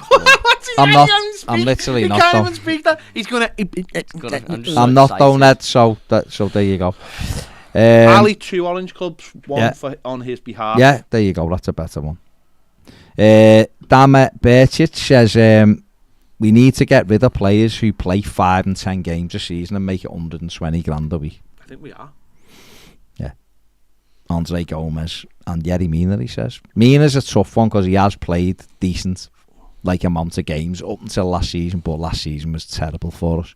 I'm literally not. He can't even speak that. He's going to. I'm not doing that. So there you go. I'll eat 2 orange clubs, one on his behalf. Yeah, there you go. That's a better one. Dama Berchich says we need to get rid of players who play 5 and 10 games a season and make it 120 grand a week. I think we are. Yeah. Andre Gomez and Yerry Mina, he says. Mina's a tough one because he has played decent amount of games up until last season, but last season was terrible for us.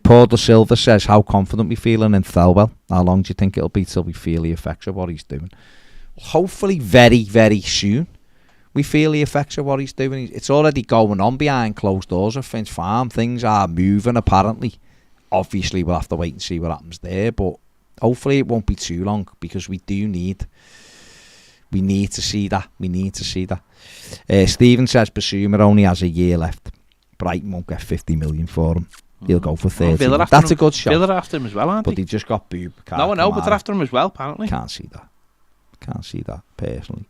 Paul Da Silva says, how confident we feeling in Thelwell? How long do you think it'll be till we feel the effects of what he's doing? Hopefully very, very soon we feel the effects of what he's doing. It's already going on behind closed doors at Finch Farm. Things are moving apparently. Obviously we'll have to wait and see what happens there, but hopefully it won't be too long, because we need to see that. We need to see that. Stephen says Basuma only has a year left. Brighton won't get 50 million for him. He'll go for 30. That's a good shot. Villa after him as well, aren't they? But he just got boob. No, I know, but they're after him as well, apparently. Can't see that personally.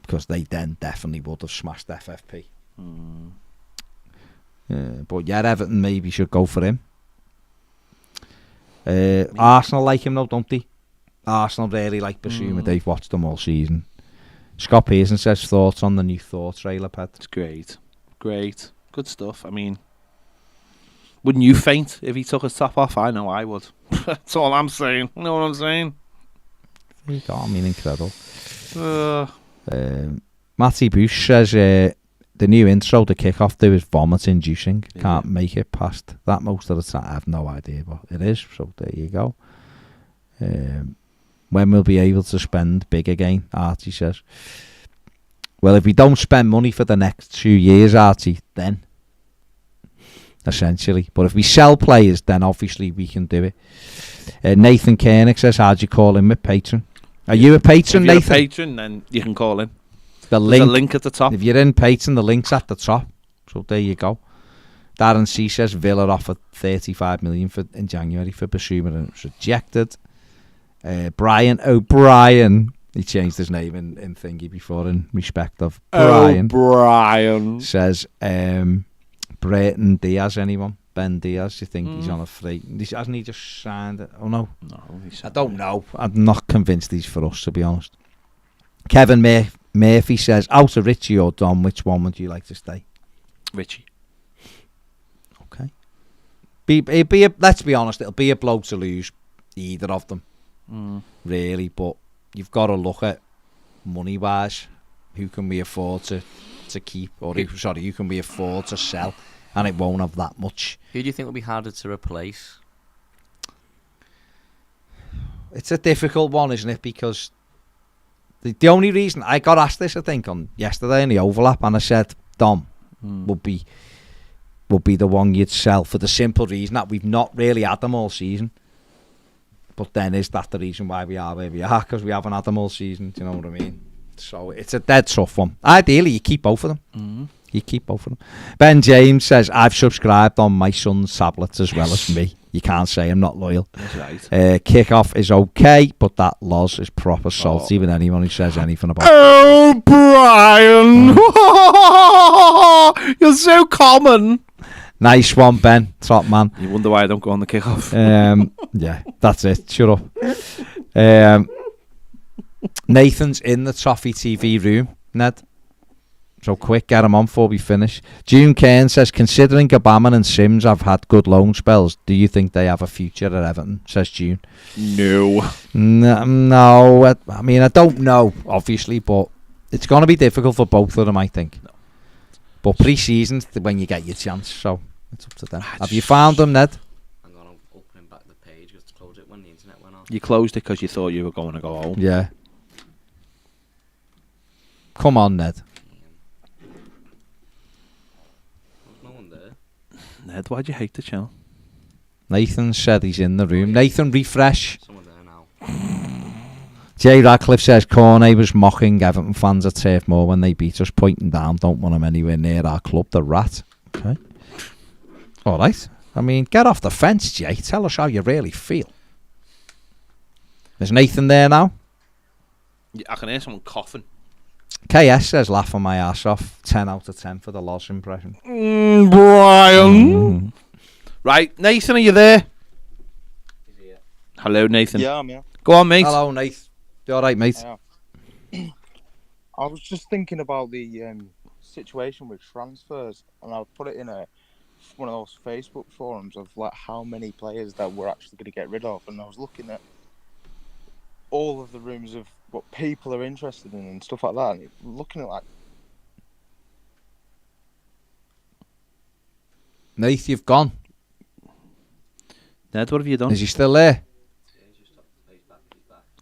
Because they then definitely would have smashed FFP. But yeah, Everton maybe should go for him. Arsenal like him though, don't they? Arsenal really like Basuma. They've watched them all season. Scott Pearson says thoughts on the new Thor trailer, Pat. It's great. Good stuff. I mean, wouldn't you faint if he took his top off? I know I would. That's all I'm saying. You know what I'm saying? I mean, incredible. Matty Bush says the new intro to kick-off there is vomit-inducing. Yeah. Can't make it past that most of the time. I have no idea, but it is. So there you go. When we'll be able to spend big again, Archie says. Well, if we don't spend money for the next 2 years, Archie, then essentially. But if we sell players, then obviously we can do it. Nathan Koenig says, how'd you call him a patron? Are you a patron, Nathan? If you're a patron, then you can call in. There's a link at the top. If you're in patron, the link's at the top. So there you go. Darren C says Villa offered 35 million in January for Basuma and it was rejected. Brian O'Brien, he changed his name in thingy before in respect of Brian. O'Brien says Brayton Diaz, anyone? Ben Diaz, you think he's on a free? Hasn't he just signed it? Oh no. I don't know. I'm not convinced he's for us, to be honest. Kevin Murphy says, out of Richie or Dom, which one would you like to stay? Richie. Okay. Let's be honest, it'll be a blow to lose either of them. Really, but you've got to look at money wise, who can we afford to keep, or who can we afford to sell, and it won't have that much. Who do you think will be harder to replace? It's a difficult one, isn't it? Because the only reason I got asked this, I think, on yesterday in the overlap, and I said Dom would be the one you'd sell for the simple reason that we've not really had them all season. But then is that the reason why we are where we are? Because we haven't had them all season. Do you know what I mean? So it's a dead tough one. Ideally, you keep both of them. You keep both of them. Ben James says, I've subscribed on my son's tablets as well as me. You can't say I'm not loyal. That's right. Kick-off is okay, but that loss is proper salty with anyone who says anything about it. Oh, Brian! You're so common. Nice one, Ben. Top man. You wonder why I don't go on the kick-off. Yeah, that's it. Shut up. Nathan's in the Toffee TV room, Ned. So quick, get him on before we finish. June Cairn says, considering Gabamon and Sims have had good loan spells, do you think they have a future at Everton? Says June. No. No. I mean, I don't know, obviously, but it's going to be difficult for both of them, I think. No. But pre-season's when you get your chance, so it's up to them. Have you found them, Ned? I'm going to open back the page just to close it when the internet went off. You closed it because you thought you were going to go home. Yeah. Come on, Ned. Ned, why'd you hate the channel? Nathan said he's in the room. Nathan, refresh. Someone there now. Jay Radcliffe says Cornet was mocking Everton fans at Turf Moor when they beat us, pointing down, don't want him anywhere near our club, the rat. Okay. All right. I mean, get off the fence, Jay. Tell us how you really feel. Is Nathan there now? Yeah, I can hear someone coughing. KS says laughing my ass off. 10 out of 10 for the Loz impression. Brian. Right, Nathan, are you there? Is he here? Hello, Nathan. Yeah, I'm here. Go on, mate. Hello, Nathan. You all right, mate? I was just thinking about the situation with transfers, and I put it in one of those Facebook forums of like how many players that we're actually going to get rid of, and I was looking at all of the rumours of what people are interested in and stuff like that, and looking at like... Nath, you've gone. Ned, what have you done? Is he still there?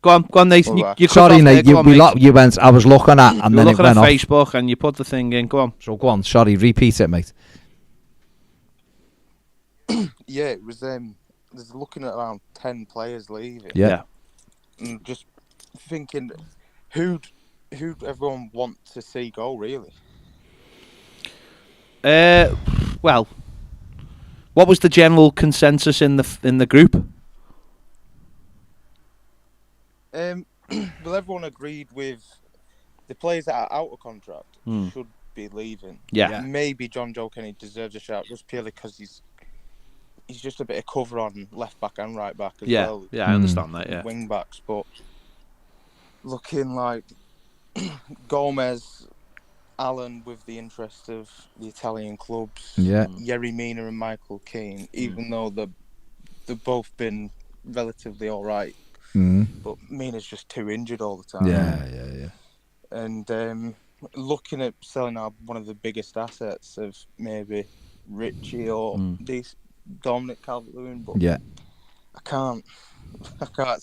Go on, Nathan. You sorry, Nate. You went. I was looking at, and then it went off. Facebook, and you put the thing in. Go on. So go on. Sorry, repeat it, mate. Yeah, it was. There's looking at around 10 players leaving. Yeah. And just thinking, who'd everyone want to see go, really? Well, what was the general consensus in the group? Well, everyone agreed with the players that are out of contract should be leaving. Yeah. Maybe John Joe Kenny deserves a shout just purely because he's just a bit of cover on left back and right back as well. Yeah, I understand that. Yeah. Wing backs, but looking like Gomez, Allen with the interest of the Italian clubs. Yeah. Yerry Mina and Michael Keane, even though they've both been relatively all right. But Mina's just too injured all the time. Yeah. And looking at selling out one of the biggest assets of maybe Richie or Dominic Calvert-Lewin, but yeah, I can't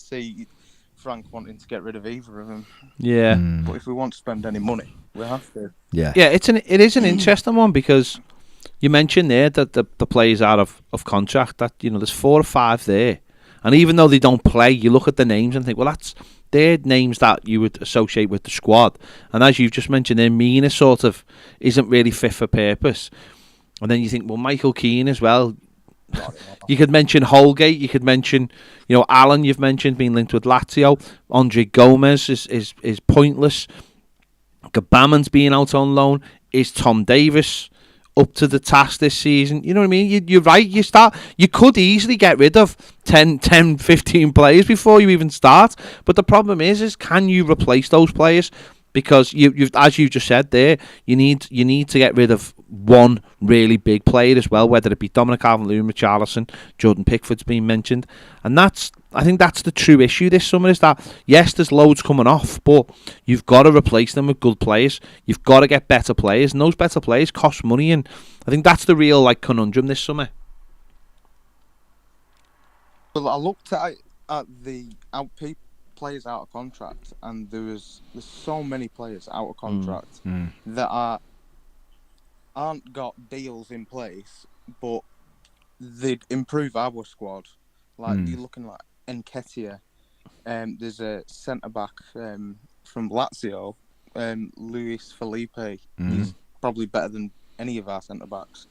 see Frank wanting to get rid of either of them. Yeah. But if we want to spend any money, we have to. Yeah. Yeah, it is an interesting one because you mentioned there that the players out of contract, that there's 4 or 5 there. And even though they don't play, you look at the names and think, well, they're names that you would associate with the squad. And as you've just mentioned, Mina sort of isn't really fit for purpose. And then you think, well, Michael Keane as well. You could mention Holgate. You could mention, Allen. You've mentioned being linked with Lazio. Andre Gomez is pointless. Gabamon's being out on loan. Is Tom Davis up to the task this season? You know what I mean? You're right. You could easily get rid of 10, 15 players before you even start. But the problem is can you replace those players? Because you've, as you just said there, you need to get rid of one really big player as well, whether it be Dominic Calvert-Lewin, Richarlison, Jordan Pickford's been mentioned. And I think that's the true issue this summer, is that, yes, there's loads coming off, but you've got to replace them with good players. You've got to get better players, and those better players cost money, and I think that's the real conundrum this summer. Well, I looked at the players out of contract, and there's so many players out of contract that aren't got deals in place, but they'd improve our squad. Like you're looking like Nketiah, there's a centre back from Lazio, Luis Felipe. He's probably better than any of our centre backs.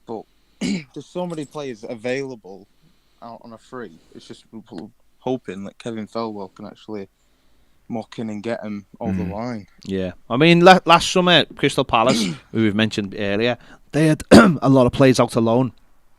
But there's so many players available out on a free. It's just hoping that Kevin Felwell can actually mock in and get him over the line. Yeah. I mean, last summer, Crystal Palace, who we've mentioned earlier, they had a lot of players out alone.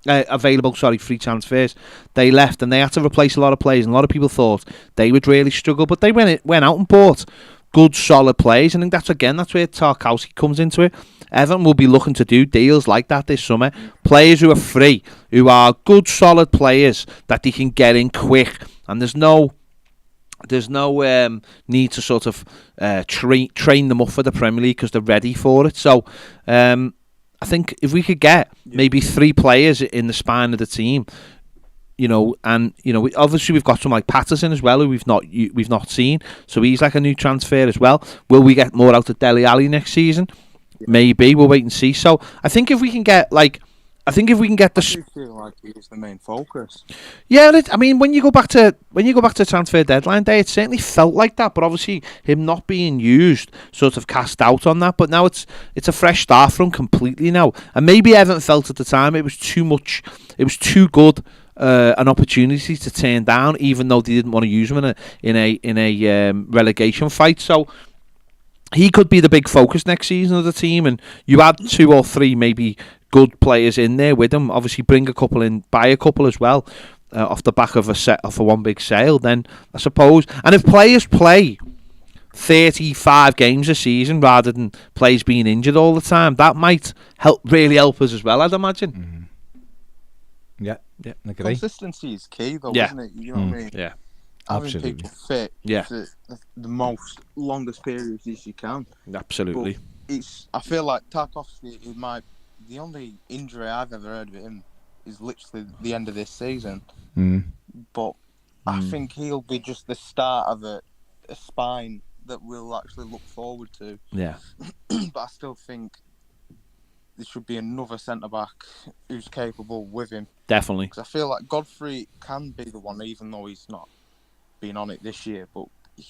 free transfers. They left and they had to replace a lot of players, and a lot of people thought they would really struggle, but they went out and bought good, solid players. And I think that's where Tarkowski comes into it. Everton will be looking to do deals like that this summer. Players who are free, who are good, solid players that they can get in quick, and there's no need to sort of train them up for the Premier League because they're ready for it. So I think if we could get maybe 3 players in the spine of the team, obviously we've got some like Patterson as well, who we've not seen, so he's like a new transfer as well. Will we get more out of Dele Alli next season? Maybe. We'll wait and see. So I think if we can get the. I feel like he's the main focus. Yeah, I mean, when you go back to transfer deadline day, it certainly felt like that. But obviously, him not being used sort of cast out on that. But now it's a fresh start from completely now. And maybe Everton felt at the time it was too much. It was too good an opportunity to turn down, even though they didn't want to use him in a relegation fight. So he could be the big focus next season of the team, and you add 2 or 3 maybe good players in there with him. Obviously, bring a couple in, buy a couple as well, off the back of a one big sale. Then I suppose, and if players play 35 games a season rather than players being injured all the time, that might really help us as well, I'd imagine. Mm-hmm. Yeah, agree. Consistency is key, though, isn't it? You know what I mean? Yeah. Having Absolutely. people fit for the longest periods as you can. Absolutely. But I feel like Tarkowski, the only injury I've ever heard of him is literally the end of this season. But I think he'll be just the start of a spine that we'll actually look forward to. Yeah. But I still think there should be another centre-back who's capable with him. Definitely. Because I feel like Godfrey can be the one, even though he's not been on it this year. But,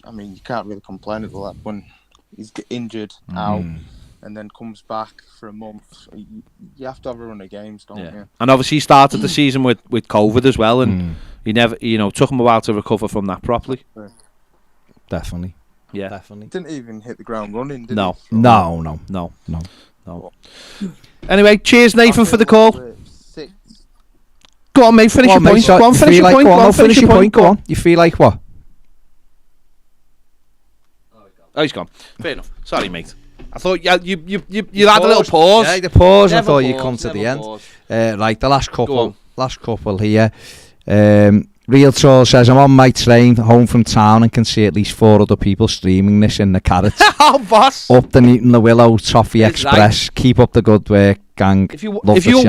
I mean, you can't really complain about that when he's injured out and then comes back for a month. You have to have a run of games, don't you? And obviously he started the season with COVID as well, and he never, took him a while to recover from that properly. Definitely. Yeah. Definitely. Didn't even hit the ground running, did he? So, No. Anyway, cheers, Nathan, for the call. Go on, mate, finish your point. Go on, finish your point. Go on, finish your point. Go on. You feel like what? Oh, he's gone. Fair enough. Sorry, mate. I thought you had a little pause. Yeah, the pause. I thought you'd come to the end. Right, the last couple here. Real Troll says, I'm on my train home from town and can see at least 4 other people streaming this in the carriage. Oh, boss! Up the Newton the Willow Toffee Express. Right. Keep up the good work, gang. If you're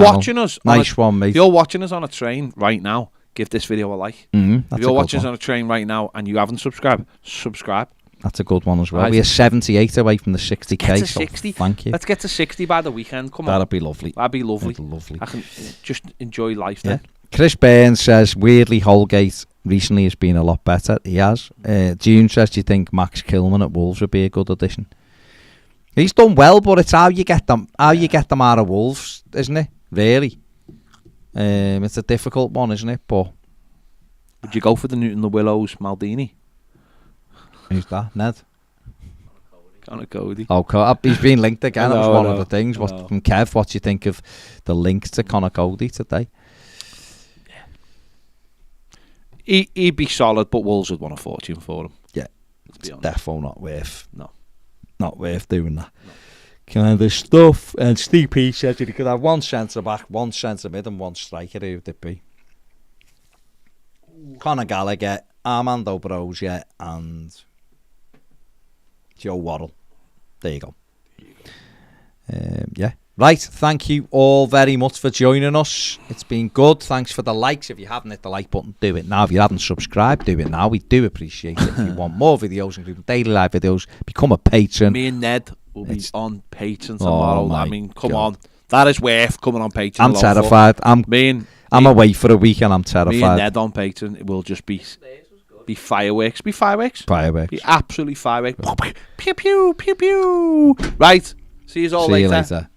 watching us, nice one, mate. If you're watching us on a train right now, give this video a like. If you're watching us on a train right now and you haven't subscribed, subscribe. That's a good one as well. Right. We are 78 away from the 60k. Get to 60. So thank you. Let's get to 60 by the weekend. Come on. That'd be lovely. That'd be lovely. Lovely. I can just enjoy life then. Chris Burns says, weirdly, Holgate recently has been a lot better. He has. June says, do you think Max Kilman at Wolves would be a good addition? He's done well, but it's how you get them out of Wolves, isn't it? Really. It's a difficult one, isn't it? But would you go for the Newton the Willows Maldini? Who's that? Ned? Connor Cody. Oh, he's been linked again. That was one of the things. From Kev, what do you think of the link to Connor Cody today? He'd be solid, but Wolves would want a fortune for him. Yeah, it's definitely not worth doing that No. kind of stuff. And Steve P said you could have one centre back, one centre mid, and one striker. Who would it be? Conor Gallagher, Armando Broja, and Joe Worrell. There you go. Yeah. Right, thank you all very much for joining us. It's been good. Thanks for the likes. If you haven't hit the like button, do it now. If you haven't subscribed, do it now. We do appreciate it. If you want more videos, including daily live videos, become a patron. Me and Ned will be on Patreon tomorrow. I mean, come on. That is worth coming on Patreon. I'm terrified. I'm away for a week and I'm terrified. Me and Ned on Patreon, it will just be fireworks. Be absolutely fireworks. Pew, pew, pew, pew. Right. See you all later.